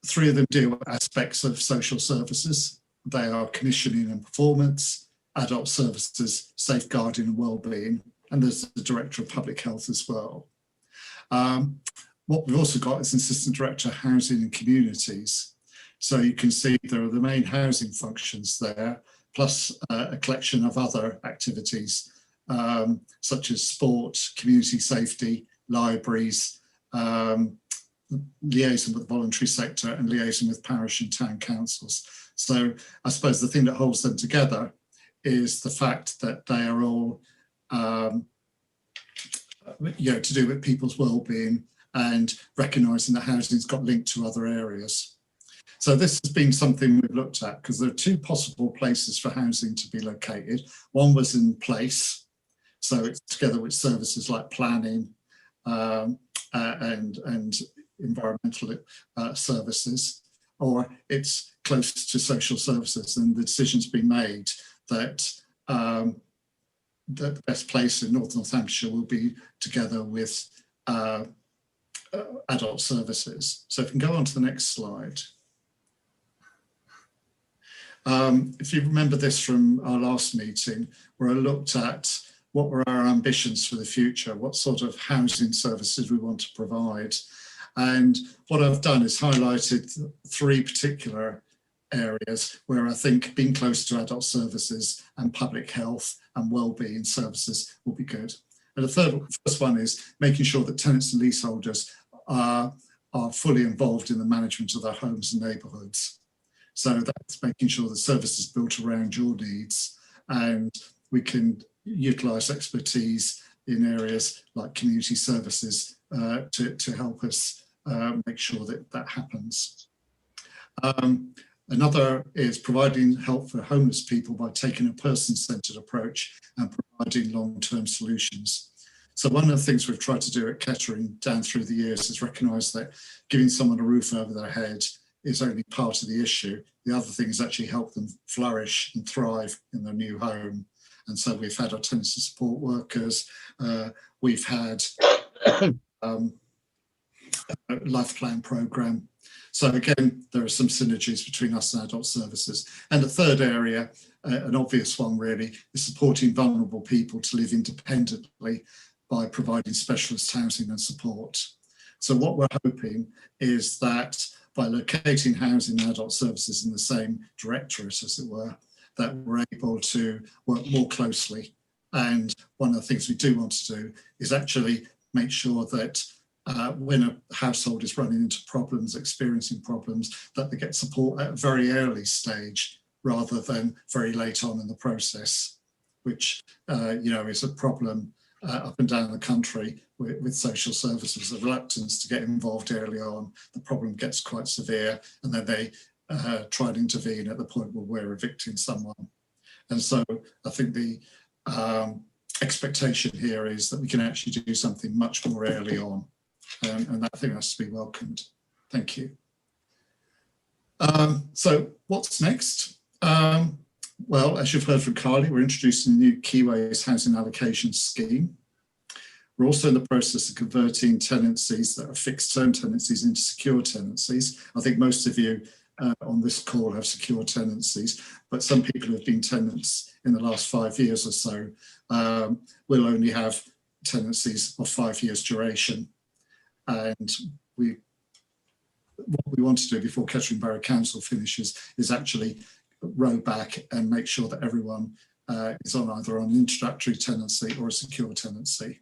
[SPEAKER 4] 3 of them deal with aspects of social services. They are commissioning and performance, adult services, safeguarding and wellbeing, and there's the director of public health as well. What we've also got is an assistant director housing and communities. So you can see there are the main housing functions there, plus a collection of other activities, such as sport, community safety, libraries, liaison with the voluntary sector and liaison with parish and town councils. So I suppose the thing that holds them together is the fact that they are all to do with people's well-being and recognising that housing's got linked to other areas. So this has been something we've looked at because there are 2 possible places for housing to be located. One was in place, so it's together with services like planning and environmental services, or it's close to social services, and the decision's been made that the best place in North Northamptonshire will be together with adult services. So if we can go on to the next slide. If you remember this from our last meeting, where I looked at what were our ambitions for the future, what sort of housing services we want to provide. And what I've done is highlighted 3 particular areas where I think being close to adult services and public health and wellbeing services will be good. And the first one is making sure that tenants and leaseholders are fully involved in the management of their homes and neighbourhoods. So that's making sure the service is built around your needs, and we can utilise expertise in areas like community services to help us make sure that that happens. Another is providing help for homeless people by taking a person-centred approach and providing long-term solutions. So one of the things we've tried to do at Kettering down through the years is recognise that giving someone a roof over their head is only part of the issue. The other thing is actually help them flourish and thrive in their new home. And so we've had our tenancy support workers, we've had a life plan programme. So again, there are some synergies between us and adult services. And the third area, an obvious one really, is supporting vulnerable people to live independently by providing specialist housing and support. So what we're hoping is that by locating housing and adult services in the same directorate, as it were, that we're able to work more closely. And one of the things we do want to do is actually make sure that when a household is running into problems, experiencing problems, that they get support at a very early stage rather than very late on in the process, which is a problem up and down the country with social services. The reluctance to get involved early on, the problem gets quite severe, and then they try and intervene at the point where we're evicting someone. And so I think the expectation here is that we can actually do something much more early on. And I think that's to be welcomed. Thank you. So what's next? Well, as you've heard from Carly, we're introducing a new Keyways housing allocation scheme. We're also in the process of converting tenancies that are fixed term tenancies into secure tenancies. I think most of you on this call have secure tenancies, but some people who have been tenants in the last 5 years or so will only have tenancies of 5 years duration. And what we want to do before Kettering Borough Council finishes is actually row back and make sure that everyone is on either an introductory tenancy or a secure tenancy.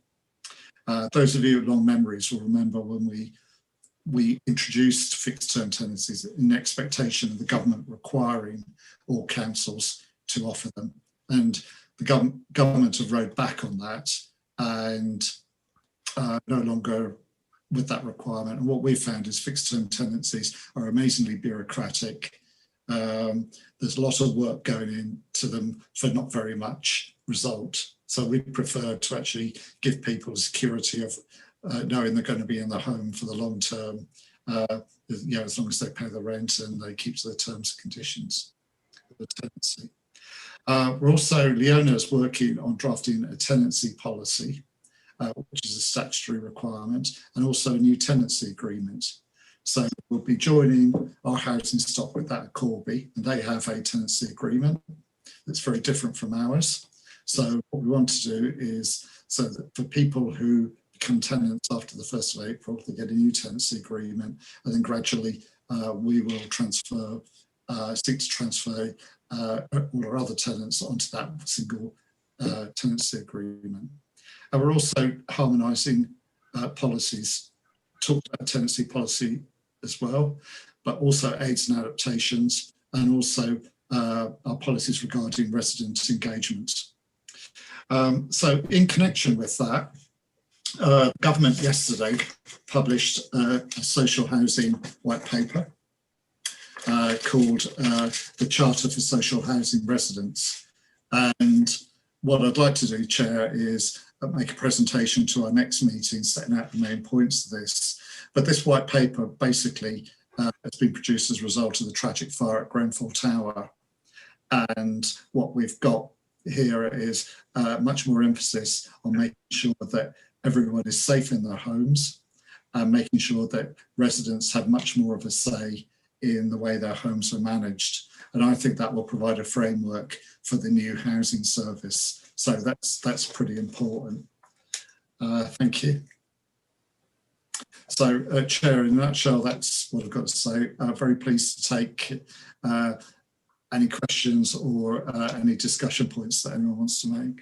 [SPEAKER 4] Those of you with long memories will remember when we introduced fixed term tenancies in expectation of the government requiring all councils to offer them. And the government have rowed back on that and no longer with that requirement. And what we've found is fixed term tenancies are amazingly bureaucratic. There's a lot of work going into them for not very much result. So we prefer to actually give people security of knowing they're going to be in the home for the long term, as long as they pay the rent and they keep to the terms and conditions of the tenancy. We're also, Leona's working on drafting a tenancy policy, which is a statutory requirement, and also a new tenancy agreement. So we'll be joining our housing stock with that at Corby, and they have a tenancy agreement that's very different from ours. So what we want to do is, so that for people who become tenants after the 1st of April, they get a new tenancy agreement, and then gradually we will seek to transfer all our other tenants onto that single tenancy agreement. And we're also harmonising policies, talked about tenancy policy as well, but also aids and adaptations, and also our policies regarding resident engagement. So in connection with that, government yesterday published a social housing white paper called the Charter for Social Housing Residents. And what I'd like to do, Chair, is make a presentation to our next meeting setting out the main points of this. But this white paper basically has been produced as a result of the tragic fire at Grenfell Tower. And what we've got here is much more emphasis on making sure that everyone is safe in their homes and making sure that residents have much more of a say in the way their homes are managed. And I think that will provide a framework for the new housing service. So that's pretty important. Thank you. So, Chair, in a nutshell, that's what I've got to say. Very pleased to take any questions or any discussion points that anyone wants to make.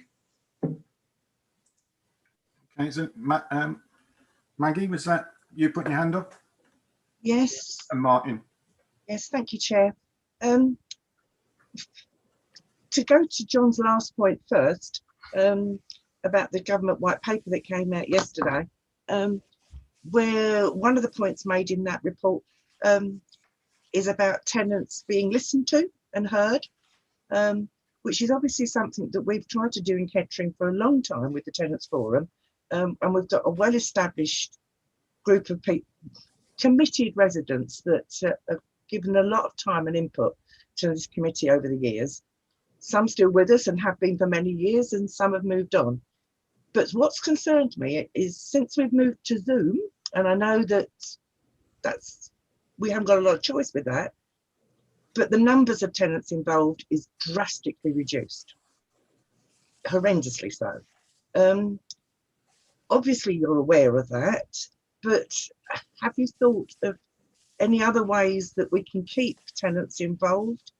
[SPEAKER 2] Okay, so Maggie, was that you putting your hand up?
[SPEAKER 5] Yes.
[SPEAKER 2] And Martin.
[SPEAKER 5] Yes, thank you, Chair. To go to John's last point first, about the government white paper that came out yesterday, where one of the points made in that report is about tenants being listened to and heard, which is obviously something that we've tried to do in Kettering for a long time with the Tenants Forum, and we've got a well-established group of people, committed residents that given a lot of time and input to this committee over the years. Some still with us and have been for many years, and some have moved on. But what's concerned me is since we've moved to Zoom, and I know that we haven't got a lot of choice with that, but the numbers of tenants involved is drastically reduced, horrendously so. Obviously you're aware of that, but have you thought of any other ways that we can keep tenants involved?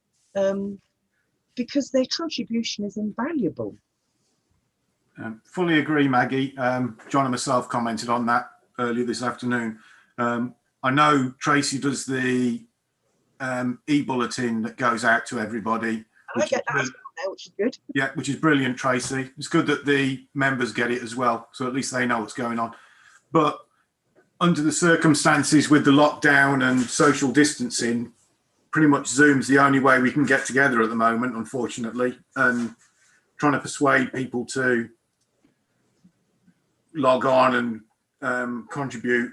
[SPEAKER 5] Because their contribution is invaluable.
[SPEAKER 2] Fully agree, Maggie. John and myself commented on that earlier this afternoon. I know Tracy does the e-bulletin that goes out to everybody.
[SPEAKER 5] I get that as well now, which is good.
[SPEAKER 2] Yeah, which is brilliant, Tracy. It's good that the members get it as well, so at least they know what's going on. But under the circumstances with the lockdown and social distancing, pretty much Zoom's the only way we can get together at the moment, unfortunately. And trying to persuade people to log on and contribute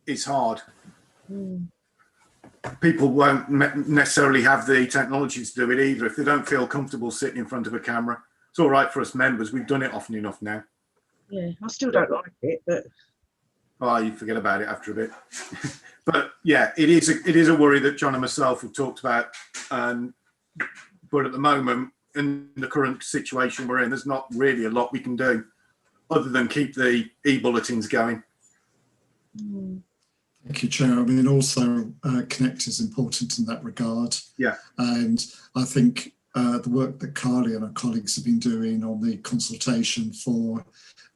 [SPEAKER 2] is hard. People won't necessarily have the technology to do it either if they don't feel comfortable sitting in front of a camera. It's all right for us members. We've done it often enough now.
[SPEAKER 5] Yeah, I still don't like it, but
[SPEAKER 2] oh, you forget about it after a bit. But yeah, it is a worry that John and myself have talked about. But at the moment, in the current situation we're in, there's not really a lot we can do other than keep the e-bulletins going.
[SPEAKER 4] Thank you, Chair. I mean, also Connect is important in that regard.
[SPEAKER 2] Yeah.
[SPEAKER 4] And I think the work that Carly and our colleagues have been doing on the consultation for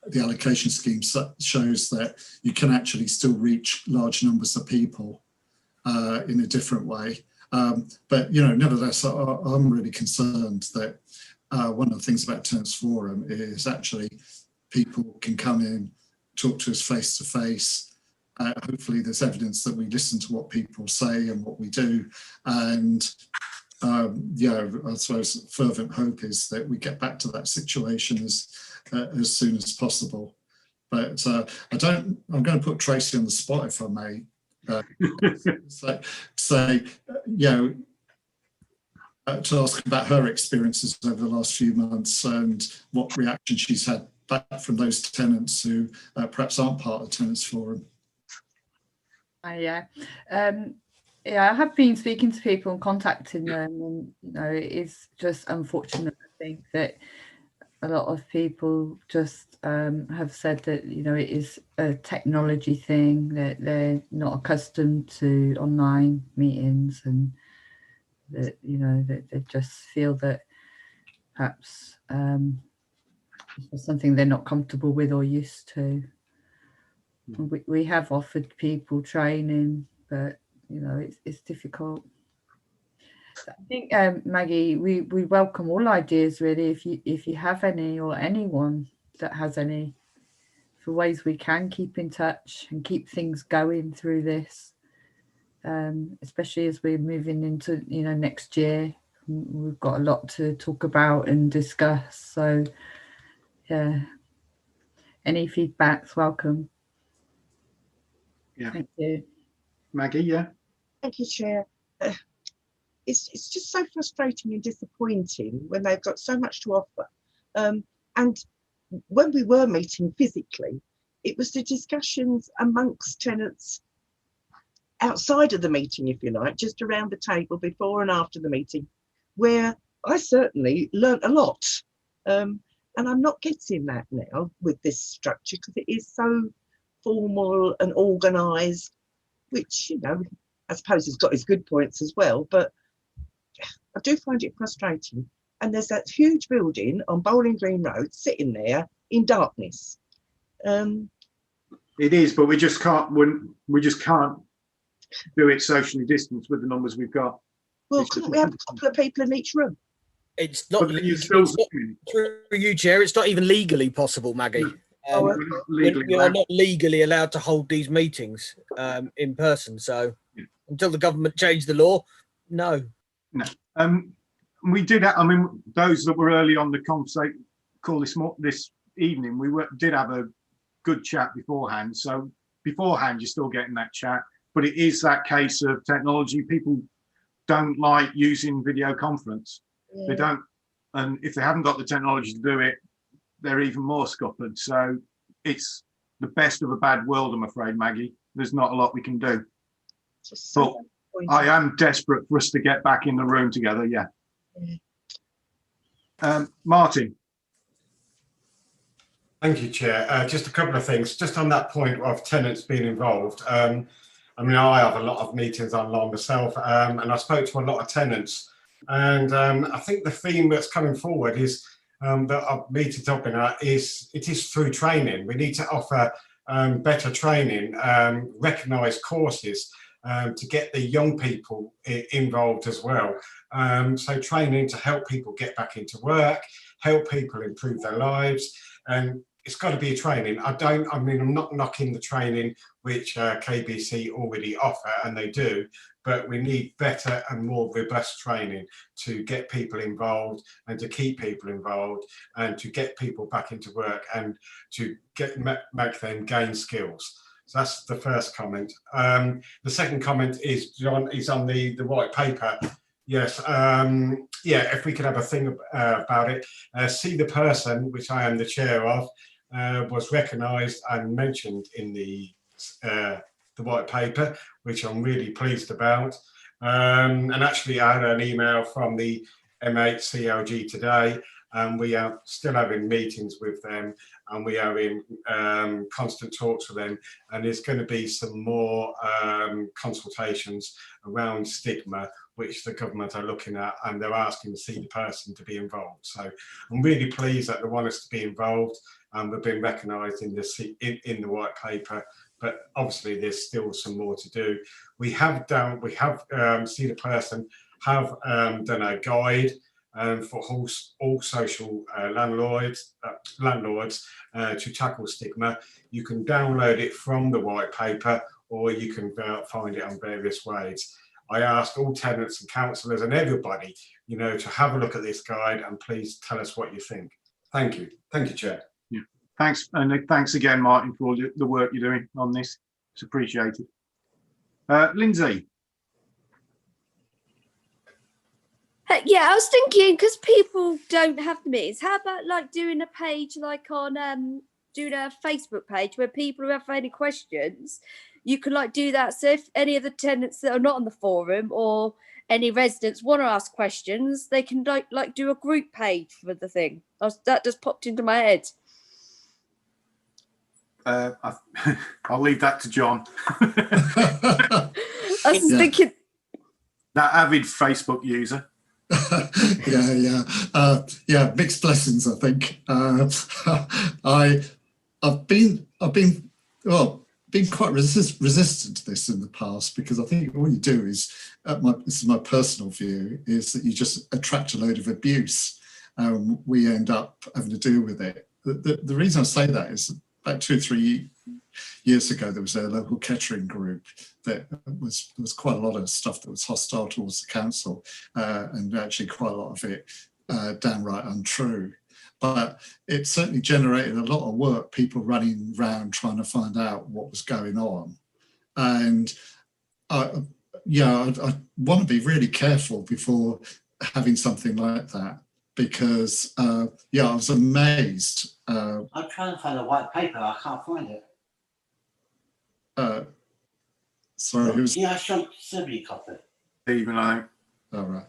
[SPEAKER 4] the allocation scheme shows that you can actually still reach large numbers of people in a different way. But, you know, nevertheless, I'm really concerned that one of the things about Tenants Forum is actually people can come in, talk to us face to face. Hopefully there's evidence that we listen to what people say and what we do. And yeah, I suppose fervent hope is that we get back to that situation as soon as possible. But I'm going to put Tracy on the spot, if I may. Say, you know, to ask about her experiences over the last few months and what reaction she's had back from those tenants who perhaps aren't part of Tenants Forum.
[SPEAKER 8] Yeah, I have been speaking to people and contacting them, and you know, it is just unfortunate. I think that a lot of people just have said that, you know, it is a technology thing, that they're not accustomed to online meetings, and that, you know, that they just feel that perhaps it's something they're not comfortable with or used to. We have offered people training, but you know, it's difficult. I think, Maggie, we welcome all ideas really. If you have any, or anyone that has any, for ways we can keep in touch and keep things going through this, especially as we're moving into, you know, next year. We've got a lot to talk about and discuss. So yeah, any feedback's welcome.
[SPEAKER 2] Yeah.
[SPEAKER 8] Thank you.
[SPEAKER 2] Maggie, yeah.
[SPEAKER 5] thank you, Chair. It's just so frustrating and disappointing when they've got so much to offer. And when we were meeting physically, it was the discussions amongst tenants outside of the meeting, if you like, just around the table before and after the meeting, where I certainly learnt a lot. And I'm not getting that now with this structure, because it is so formal and organised, which, you know, I suppose it's got its good points as well, but I do find it frustrating. And there's that huge building on Bowling Green Road sitting there in darkness.
[SPEAKER 2] It is, but we just can't do it socially distanced with the numbers we've got.
[SPEAKER 5] Well, couldn't we have a couple of people in each room?
[SPEAKER 1] It's not, through you, Chair, it's not even legally possible, Maggie. We are not legally allowed to hold these meetings in person. So until the government changed the law, no.
[SPEAKER 2] No. We did. I mean, those that were early on the conversation call this evening, we did have a good chat beforehand. So beforehand, you're still getting that chat, but it is that case of technology. People don't like using video conference.
[SPEAKER 13] Yeah.
[SPEAKER 2] They don't, and if they haven't got the technology to do it, they're even more scuppered. So it's the best of a bad world, I'm afraid, Maggie. There's not a lot we can do. But I am desperate for us to get back in the room together. Yeah. Martin.
[SPEAKER 12] Thank you, Chair. Just a couple of things. Just on that point of tenants being involved. I mean, I have a lot of meetings online myself, and I spoke to a lot of tenants. And I think the theme that's coming forward is that I've meted up in it is through training. We need to offer better training, recognised courses to get the young people involved as well. So training to help people get back into work, help people improve their lives, and it's got to be a training. I'm not knocking the training which KBC already offer, and they do, but we need better and more robust training to get people involved and to keep people involved and to get people back into work and to make them gain skills. So that's the first comment. The second comment is, John, is on the white paper. Yes, yeah, if we could have a thing about it. See the Person, which I am the chair of, was recognised and mentioned in the white paper, which I'm really pleased about. And actually, I had an email from the MHCLG today, and we are still having meetings with them, and we are in constant talks with them, and there's going to be some more consultations around stigma, which the government are looking at, and they're asking to see the person to be involved. So I'm really pleased that they want us to be involved, and we've been recognised in the white paper, but obviously there's still some more to do. We have See the Person have done a guide for all social landlords to tackle stigma. You can download it from the white paper, or you can find it on various ways. I asked all tenants and councillors and everybody, to have a look at this guide, and please tell us what you think. Thank you. Thank you, Chair.
[SPEAKER 2] Yeah. Thanks. And thanks again, Martin, for all the work you're doing on this. It's appreciated. Lindsay.
[SPEAKER 14] Yeah, I was thinking, because people don't have the meetings, how about like doing a page like on doing a Facebook page where people who have any questions, you can like do that. So if any of the tenants that are not on the forum or any residents want to ask questions, they can like do a group page for the thing. That just popped into my head.
[SPEAKER 2] I'll leave that to John.
[SPEAKER 14] I was thinking
[SPEAKER 2] that avid Facebook user.
[SPEAKER 4] Yeah, mixed blessings, I think. I've been quite resistant to this in the past, because I think all you do is, this is my personal view, is that you just attract a load of abuse. We end up having to deal with it. The reason I say that is about 2 or 3 years ago, there was a local catering group that there was quite a lot of stuff that was hostile towards the council, and actually quite a lot of it downright untrue. But it certainly generated a lot of work, people running around trying to find out what was going on. And I want to be really careful before having something like that, because I was amazed.
[SPEAKER 15] I'm trying to find a white paper, I can't find it.
[SPEAKER 4] Sorry, who's?
[SPEAKER 15] Yeah, I showed Sibby copy.
[SPEAKER 2] Even I.
[SPEAKER 4] All right.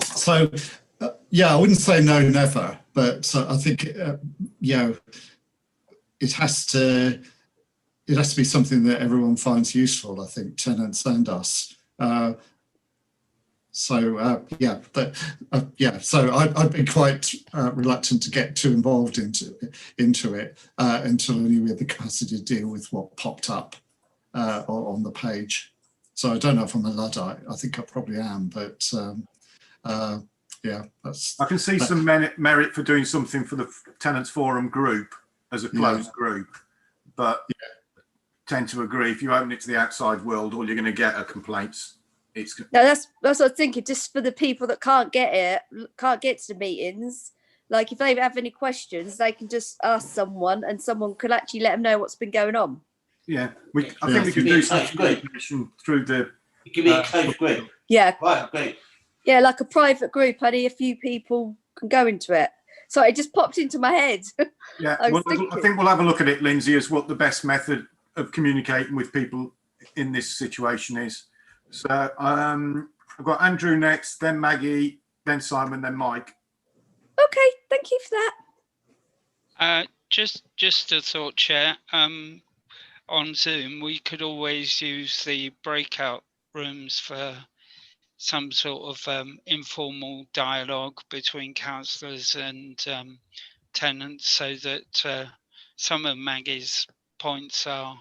[SPEAKER 4] So, I wouldn't say no, never, but I think it has to be something that everyone finds useful. I think tenants and us. So I'd be quite reluctant to get too involved into it until I knew we had the capacity to deal with what popped up on the page. So I don't know if I'm a Luddite. I think I probably am, but that's.
[SPEAKER 2] I can see some merit for doing something for the Tenants Forum group as a closed group, but tend to agree, if you open it to the outside world, all you're going to get are complaints.
[SPEAKER 14] No, that's what I was thinking. Just for the people that can't get to the meetings, like if they have any questions, they can just ask someone, and someone could actually let them know what's been going on.
[SPEAKER 2] Yeah, I think we could do some communication through the
[SPEAKER 15] It could be a closed group.
[SPEAKER 14] Yeah.
[SPEAKER 15] Private group.
[SPEAKER 14] Yeah, like a private group. Only a few people can go into it. Sorry, it just popped into my head.
[SPEAKER 2] Yeah,
[SPEAKER 14] I
[SPEAKER 2] well,
[SPEAKER 14] thinking.
[SPEAKER 2] I think we'll have a look at it, Lindsay, as what the best method of communicating with people in this situation is. So I've got Andrew next, then Maggie, then Simon, then Mike.
[SPEAKER 14] Okay, thank you for that.
[SPEAKER 7] Just a thought, Chair. On Zoom, we could always use the breakout rooms for some sort of informal dialogue between councillors and tenants, so that some of Maggie's points are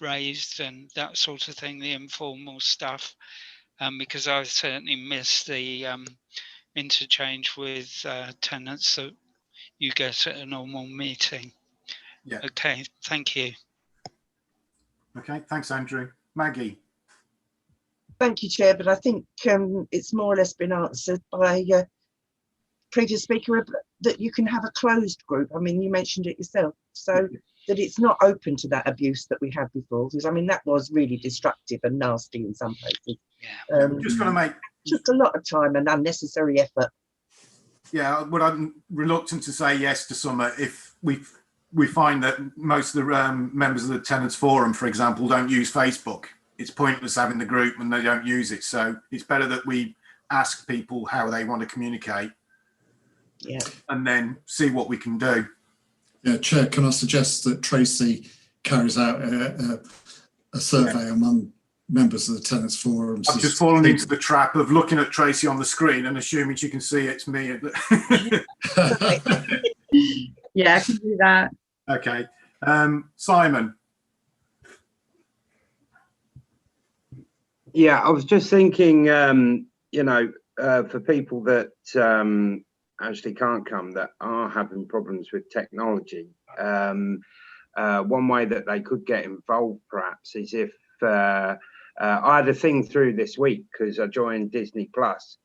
[SPEAKER 7] raised and that sort of thing, the informal stuff, because I certainly miss the interchange with tenants that you get at a normal meeting.
[SPEAKER 2] Yeah.
[SPEAKER 7] Okay, thank you.
[SPEAKER 2] Okay, thanks, Andrew. Maggie.
[SPEAKER 5] Thank you, Chair, but I think it's more or less been answered by previous speaker that you can have a closed group. I mean, you mentioned it yourself, so that it's not open to that abuse that we had before, because I mean, that was really destructive and nasty in some places.
[SPEAKER 2] Yeah, we're just going to make
[SPEAKER 5] just a lot of time and unnecessary effort.
[SPEAKER 2] Yeah, but I'm reluctant to say yes to some if we find that most of the members of the Tenants Forum, for example, don't use Facebook. It's pointless having the group and they don't use it. So it's better that we ask people how they want to communicate.
[SPEAKER 5] Yeah.
[SPEAKER 2] And then see what we can do.
[SPEAKER 4] Yeah, Chair, can I suggest that Tracy carries out a survey among members of the Tenants Forum?
[SPEAKER 2] I've just fallen into the trap of looking at Tracy on the screen and assuming she can see it's me.
[SPEAKER 8] Yeah, I can do that.
[SPEAKER 2] Okay. Simon.
[SPEAKER 9] Yeah, I was just thinking, for people that actually can't come, that are having problems with technology, one way that they could get involved perhaps is if I had a thing through this week because I joined Disney Plus,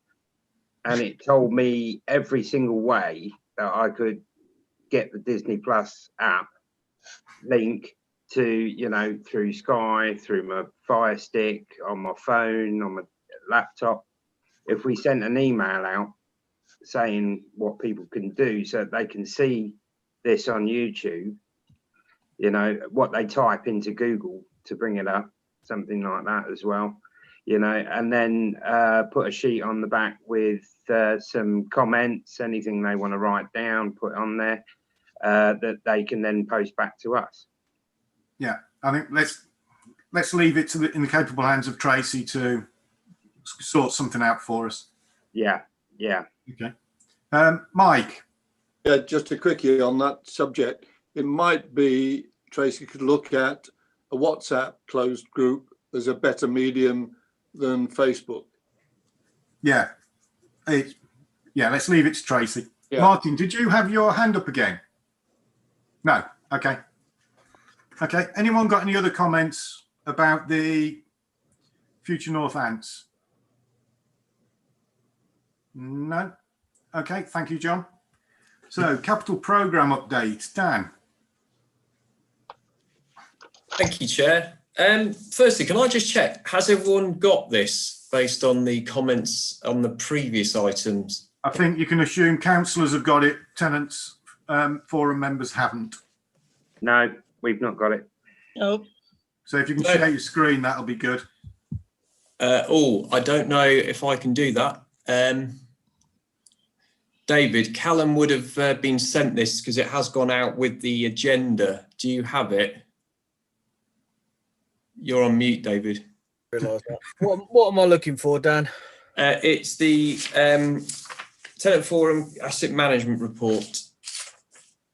[SPEAKER 9] and it told me every single way that I could get the Disney Plus app link to, through Sky, through my Fire Stick, on my phone, on my laptop. If we sent an email out saying what people can do so that they can see this on YouTube, what they type into Google to bring it up, something like that as well, and then put a sheet on the back with some comments, anything they want to write down, put on there, that they can then post back to us.
[SPEAKER 2] Yeah, I think let's leave it in the capable hands of Tracy to sort something out for us.
[SPEAKER 9] Yeah.
[SPEAKER 2] Okay. Mike.
[SPEAKER 16] Yeah, just a quickie on that subject. It might be Tracy could look at a WhatsApp closed group as a better medium than Facebook.
[SPEAKER 2] Yeah. Let's leave it to Tracy.
[SPEAKER 16] Yeah.
[SPEAKER 2] Martin, did you have your hand up again? No. Okay. Okay. Anyone got any other comments about the future Northants? No. Okay. Thank you, John. So, capital programme update. Dan.
[SPEAKER 10] Thank you, Chair. Firstly, can I just check, has everyone got this based on the comments on the previous items?
[SPEAKER 2] I think you can assume councillors have got it, Tenants Forum members haven't.
[SPEAKER 9] No, we've not got it.
[SPEAKER 13] Nope.
[SPEAKER 2] So if you can share your screen, that'll be good.
[SPEAKER 10] I don't know if I can do that. David, Callum would have been sent this because it has gone out with the agenda. Do you have it? You're on mute, David.
[SPEAKER 1] What am I looking for, Dan?
[SPEAKER 10] It's the Tenant Forum Asset Management Report.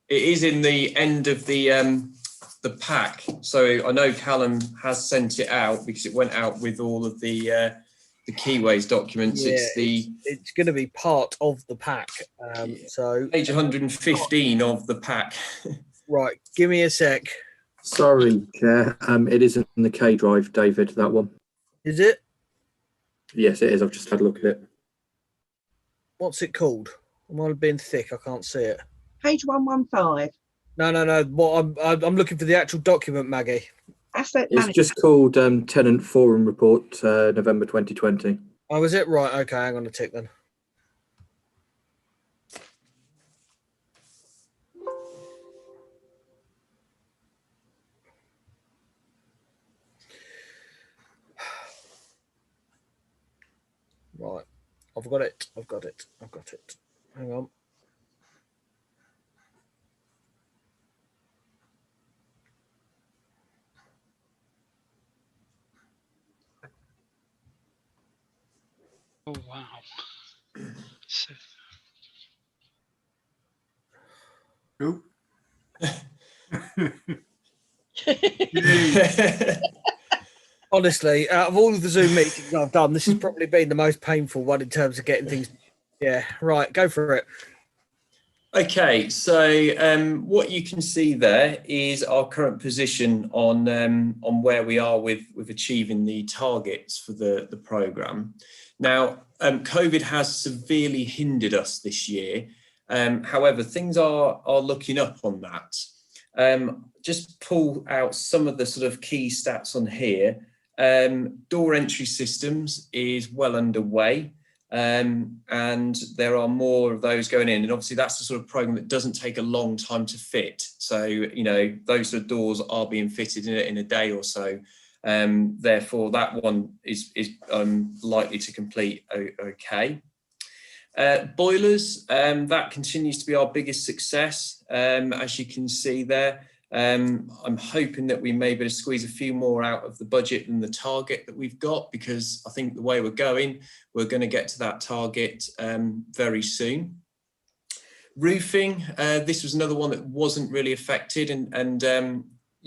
[SPEAKER 10] It is in the end of the pack. So I know Callum has sent it out because it went out with all of the Keyways documents.
[SPEAKER 1] Yeah,
[SPEAKER 10] it's
[SPEAKER 1] going to be part of the pack. So
[SPEAKER 10] page 115 of the pack.
[SPEAKER 1] Right, give me a sec.
[SPEAKER 3] Sorry, Chair. It is in the K drive, David, that one.
[SPEAKER 1] Is it?
[SPEAKER 3] Yes, it is. I've just had a look at it.
[SPEAKER 1] What's it called? It might have been thick. I can't see it.
[SPEAKER 5] Page 115.
[SPEAKER 1] No. What I'm looking for the actual document, Maggie.
[SPEAKER 5] Asset
[SPEAKER 3] It's
[SPEAKER 5] management.
[SPEAKER 3] just called Tenant Forum Report, November 2020.
[SPEAKER 1] Oh, is it? Right. Okay, hang on a tick then. Right. I've got it. I've got it. I've got it. Hang on.
[SPEAKER 7] Oh, wow. So,
[SPEAKER 2] Who?
[SPEAKER 1] Honestly, out of all of the Zoom meetings I've done, this has probably been the most painful one in terms of getting things. Yeah, right. Go for it.
[SPEAKER 10] Okay, so what you can see there is our current position on where we are with achieving the targets for the programme. Now, COVID has severely hindered us this year. However, things are looking up on that. Just pull out some of the sort of key stats on here. Door entry systems is well underway. And there are more of those going in, and obviously that's the sort of program that doesn't take a long time to fit. So, you know, those sort of doors are being fitted in a day or so. Therefore, that one is likely to complete okay. Boilers, that continues to be our biggest success, as you can see there. I'm hoping that we may be able to squeeze a few more out of the budget than the target that we've got, because I think the way we're going to get to that target very soon. Roofing, this was another one that wasn't really affected, and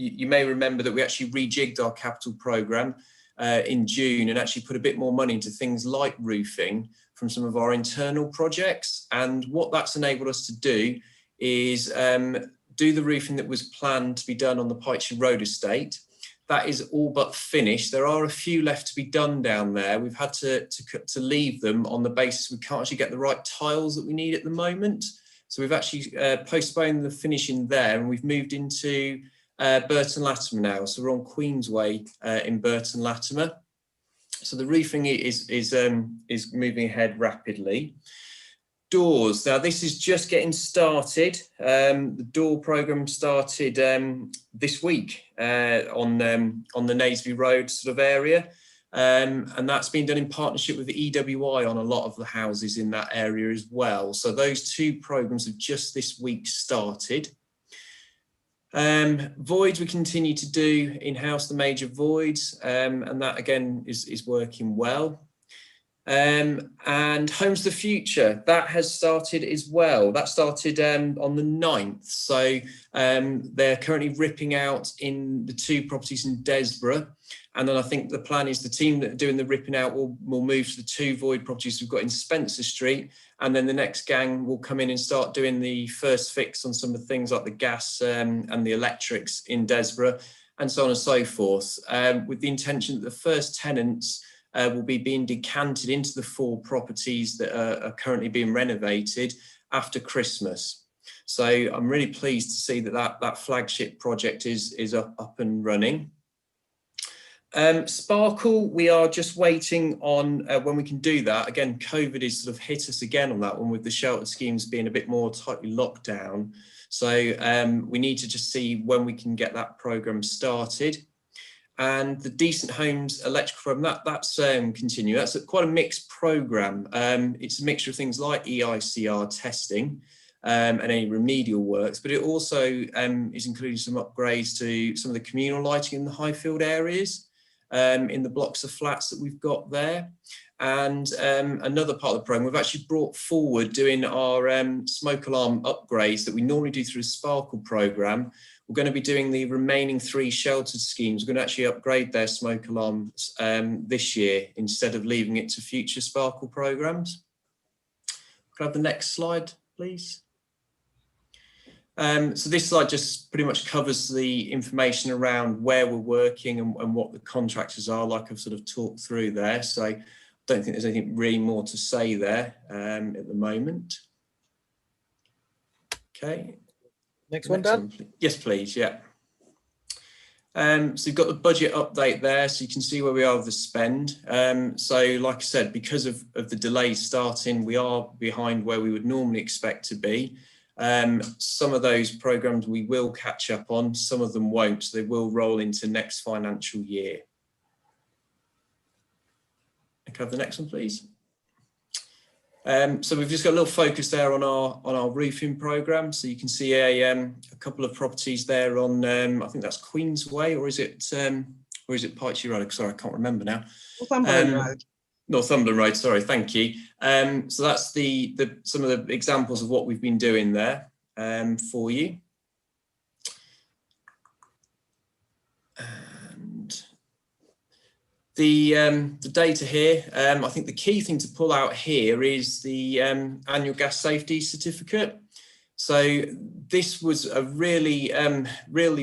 [SPEAKER 10] you may remember that we actually rejigged our capital programme in June and actually put a bit more money into things like roofing from some of our internal projects. And what that's enabled us to do is do the roofing that was planned to be done on the Pikeshire Road estate. That is all but finished. There are a few left to be done down there. We've had to leave them on the basis we can't actually get the right tiles that we need at the moment. So we've actually postponed the finishing there, and we've moved into Burton Latimer now. So we're on Queensway in Burton Latimer. So the roofing is moving ahead rapidly. Doors. Now this is just getting started. The door programme started this week on the Naseby Road sort of area, and that's been done in partnership with the EWI on a lot of the houses in that area as well. So those two programmes have just this week started. Voids we continue to do in-house, the major voids, and that again is working well. And Homes of the Future, that has started as well. That started on the 9th. So they're currently ripping out in the two properties in Desborough. And then I think the plan is the team that are doing the ripping out will move to the two void properties we've got in Spencer Street. And then the next gang will come in and start doing the first fix on some of the things like the gas and the electrics in Desborough, and so on and so forth, with the intention that the first tenants will be being decanted into the four properties that are currently being renovated after Christmas. So I'm really pleased to see that flagship project is up and running. Sparkle, we are just waiting on when we can do that. Again, COVID has sort of hit us again on that one, with the shelter schemes being a bit more tightly locked down. So we need to just see when we can get that programme started. And the Decent Homes electrical programme, that's continue. That's quite a mixed programme. It's a mixture of things like EICR testing and any remedial works, but it also is including some upgrades to some of the communal lighting in the Highfield areas, in the blocks of flats that we've got there. And another part of the programme, we've actually brought forward doing our smoke alarm upgrades that we normally do through the Sparkle programme. We're going to be doing the remaining 3 sheltered schemes. We're going to actually upgrade their smoke alarms this year instead of leaving it to future Sparkle programmes. Could I have the next slide, please? So this slide just pretty much covers the information around where we're working and what the contractors are, like I've sort of talked through there. So I don't think there's anything really more to say there at the moment. Okay.
[SPEAKER 1] Next one, Dan.
[SPEAKER 10] Yes, please. Yeah. So you've got the budget update there, so you can see where we are with the spend. So like I said, because of the delays starting, we are behind where we would normally expect to be. Some of those programs we will catch up on, some of them won't, so they will roll into next financial year. Can I have the next one, please? So we've just got a little focus there on our roofing program. So you can see a couple of properties there on I think that's Queensway, or is it Pikesy Road? Sorry, I can't remember now.
[SPEAKER 5] Northumberland Road.
[SPEAKER 10] Northumberland Road. Sorry, thank you. So that's some of the examples of what we've been doing there for you. The data here, I think the key thing to pull out here is the annual gas safety certificate. So this was a really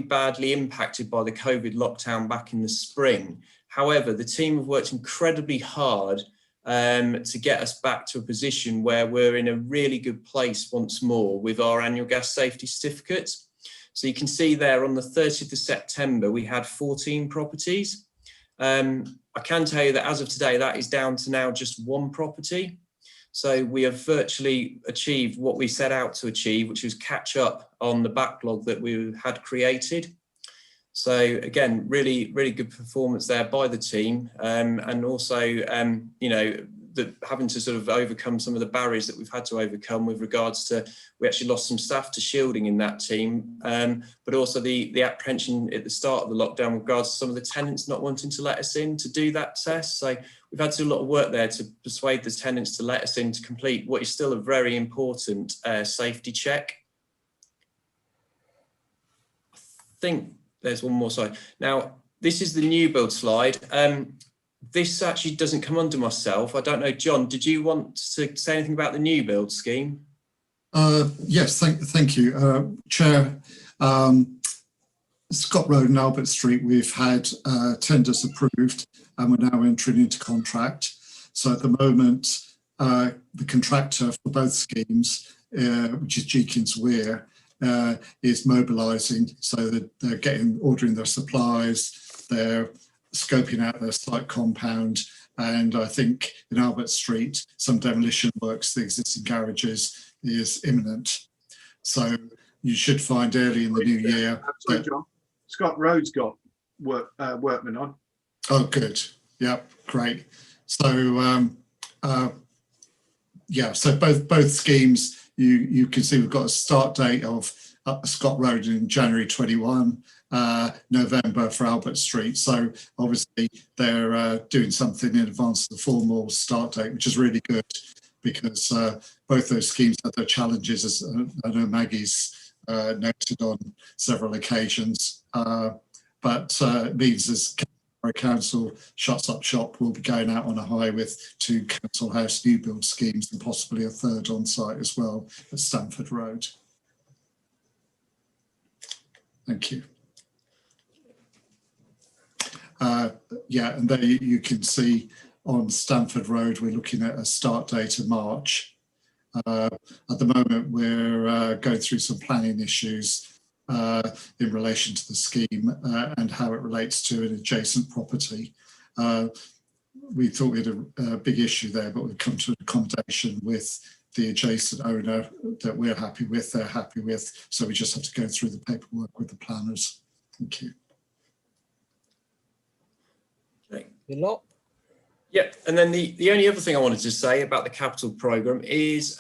[SPEAKER 10] badly impacted by the COVID lockdown back in the spring. However, the team have worked incredibly hard to get us back to a position where we're in a really good place once more with our annual gas safety certificates. So you can see there on the 30th of September, we had 14 properties. I can tell you that as of today, that is down to now just one property. So we have virtually achieved what we set out to achieve, which was catch up on the backlog that we had created. So again, really good performance there by the team, and also, you know, having to sort of overcome some of the barriers that we've had to overcome with regards to, we actually lost some staff to shielding in that team, but also the apprehension at the start of the lockdown with regards to some of the tenants not wanting to let us in to do that test. So we've had to do a lot of work there to persuade the tenants to let us in to complete what is still a very important safety check. I think there's one more slide. Now, this is the new build slide. This actually doesn't come under myself. I don't know, John, did you want to say anything about the new build scheme?
[SPEAKER 4] Yes, thank you, Chair. Scott Road and Albert Street, we've had tenders approved and we're now entering into contract. So at the moment, the contractor for both schemes, which is Jeekins Weir, is mobilising, so that they're ordering their supplies, they're scoping out their site compound, and I think in Albert Street some demolition works, the existing garages, is imminent. So you should find early in the new year.
[SPEAKER 2] Sorry, John. Scott Road's got workmen on.
[SPEAKER 4] Oh, good. Yep, great. So yeah, so both schemes, you can see we've got a start date of Scott Road in January 21. November for Albert Street. So obviously they're doing something in advance of the formal start date, which is really good because both those schemes had their challenges, as I know Maggie's noted on several occasions. But it means as Council shuts up shop, we'll be going out on a high with 2 council house new build schemes and possibly a third on site as well at Stamford Road. Thank you. Yeah, and there you can see on Stamford Road, we're looking at a start date of March. At the moment, we're going through some planning issues in relation to the scheme and how it relates to an adjacent property. We thought we had a big issue there, but we've come to an accommodation with the adjacent owner that we're happy with, they're happy with, so we just have to go through the paperwork with the planners. Thank you.
[SPEAKER 1] A lot.
[SPEAKER 10] Yeah, and then the only other thing I wanted to say about the capital programme is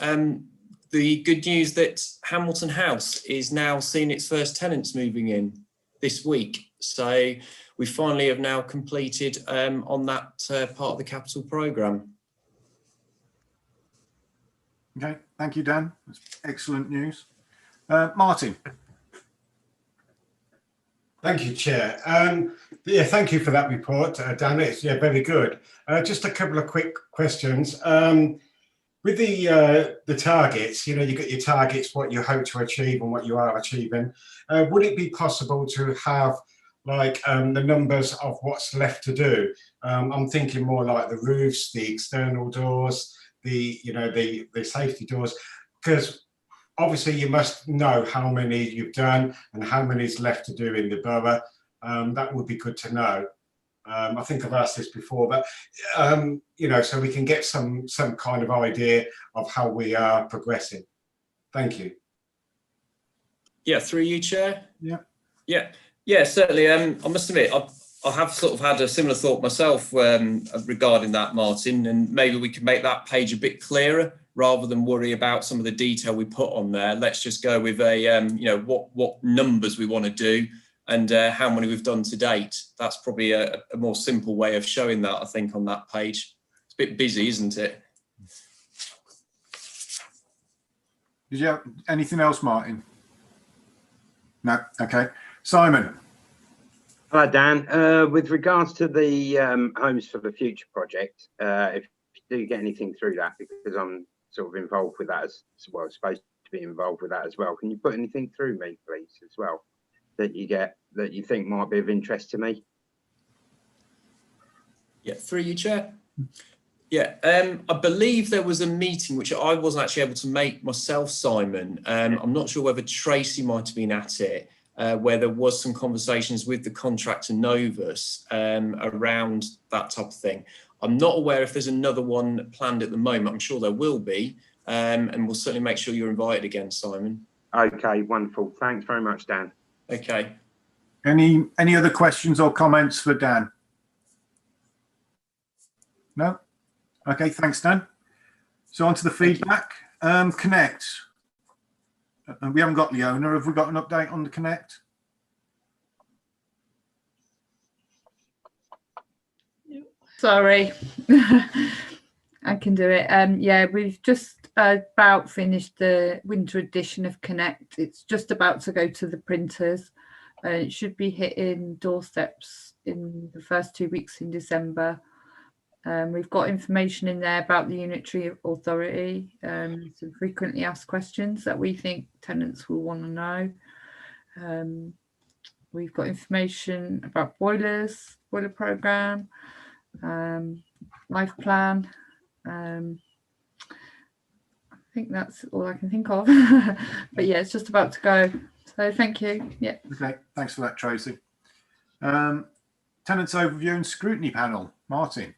[SPEAKER 10] the good news that Hamilton House is now seeing its first tenants moving in this week. So we finally have now completed on that part of the capital programme.
[SPEAKER 2] Okay, thank you, Dan. That's excellent news. Martin.
[SPEAKER 12] Thank you, Chair. Yeah, thank you for that report, Dan. It's very good. Just a couple of quick questions. With the targets, you know, you got your targets, what you hope to achieve and what you are achieving. Would it be possible to have like the numbers of what's left to do? I'm thinking more like the roofs, the external doors, the safety doors, because obviously you must know how many you've done and how many is left to do in the borough. that would be good to know. I think I've asked this before, but you know, so we can get some kind of idea of how we are progressing. Thank you.
[SPEAKER 10] Yeah, through you, Chair.
[SPEAKER 12] Yeah,
[SPEAKER 10] certainly. I must admit, I have sort of had a similar thought myself regarding that, Martin, and maybe we can make that page a bit clearer rather than worry about some of the detail we put on there. Let's just go with a you know, what numbers we want to do and how many we've done to date. That's probably a more simple way of showing that, I think, on that page. It's a bit busy, isn't it?
[SPEAKER 2] Did you have anything else, Martin? No. Okay. Simon.
[SPEAKER 9] Hi, Dan. With regards to the Homes for the Future project, if you do get anything through that, because I'm sort of involved with that as well, supposed to be involved with that as well, can you put anything through me, please, as well, that you get that you think might be of interest to me?
[SPEAKER 10] Yeah, through you, Chair. Yeah, I believe there was a meeting which I wasn't actually able to make myself, Simon. I'm not sure whether Tracy might have been at it, where there was some conversations with the contractor Novus around that type of thing. I'm not aware if there's another one planned at the moment. I'm sure there will be, and we'll certainly make sure you're invited again, Simon.
[SPEAKER 9] Okay, wonderful. Thanks very much, Dan.
[SPEAKER 10] Okay.
[SPEAKER 2] Any other questions or comments for Dan? No? Okay, thanks, Dan. So on to the feedback. Connect. We haven't got Leona. Have we got an update on the Connect?
[SPEAKER 8] Sorry, I can do it. Yeah, we've just about finished the winter edition of Connect. It's just about to go to the printers. It should be hitting doorsteps in the first 2 weeks in December. We've got information in there about the unitary authority, some frequently asked questions that we think tenants will want to know. We've got information about boilers, boiler programme, life plan. I think that's all I can think of. But yeah, it's just about to go. So thank you. Yeah.
[SPEAKER 2] Okay, thanks for that, Tracy. Tenants overview and scrutiny panel, Martin.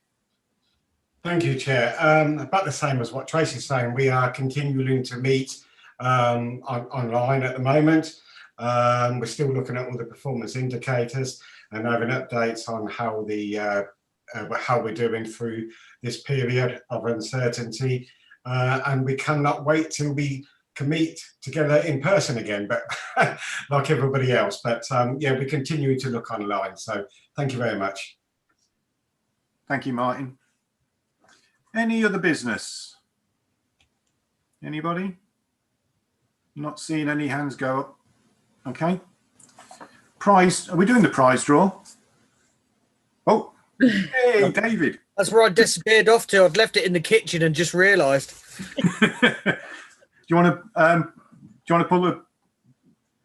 [SPEAKER 12] thank you, Chair. About the same as what Tracy's saying, we are continuing to meet online at the moment. We're still looking at all the performance indicators and having updates on how how we're doing through this period of uncertainty. And we cannot wait till we can meet together in person again, but like everybody else. But yeah, we continue to look online. So thank you very much.
[SPEAKER 2] Thank you, Martin. Any other business? Anybody? Not seeing any hands go up. Okay. Prize. Are we doing the prize draw? Oh, hey, David.
[SPEAKER 1] That's where I disappeared off to. I'd left it in the kitchen and just realised.
[SPEAKER 2] Do you want to pull the?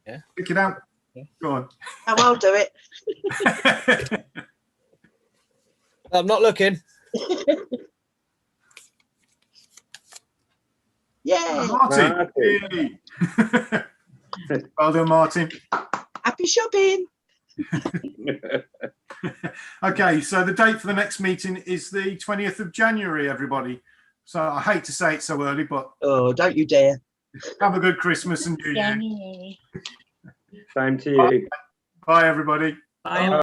[SPEAKER 1] Yeah.
[SPEAKER 2] Pick it out.
[SPEAKER 1] Yeah.
[SPEAKER 2] Go on.
[SPEAKER 5] Oh, I'll do it.
[SPEAKER 1] I'm not looking.
[SPEAKER 5] Yeah.
[SPEAKER 2] Martin. Yay. Well done, Martin.
[SPEAKER 5] Happy shopping.
[SPEAKER 2] Okay, so the date for the next meeting is the 20th of January, everybody. So I hate to say it so early, but
[SPEAKER 5] oh, don't you dare.
[SPEAKER 2] Have a good Christmas and New Year.
[SPEAKER 9] Same to you.
[SPEAKER 2] Bye everybody.
[SPEAKER 8] Bye.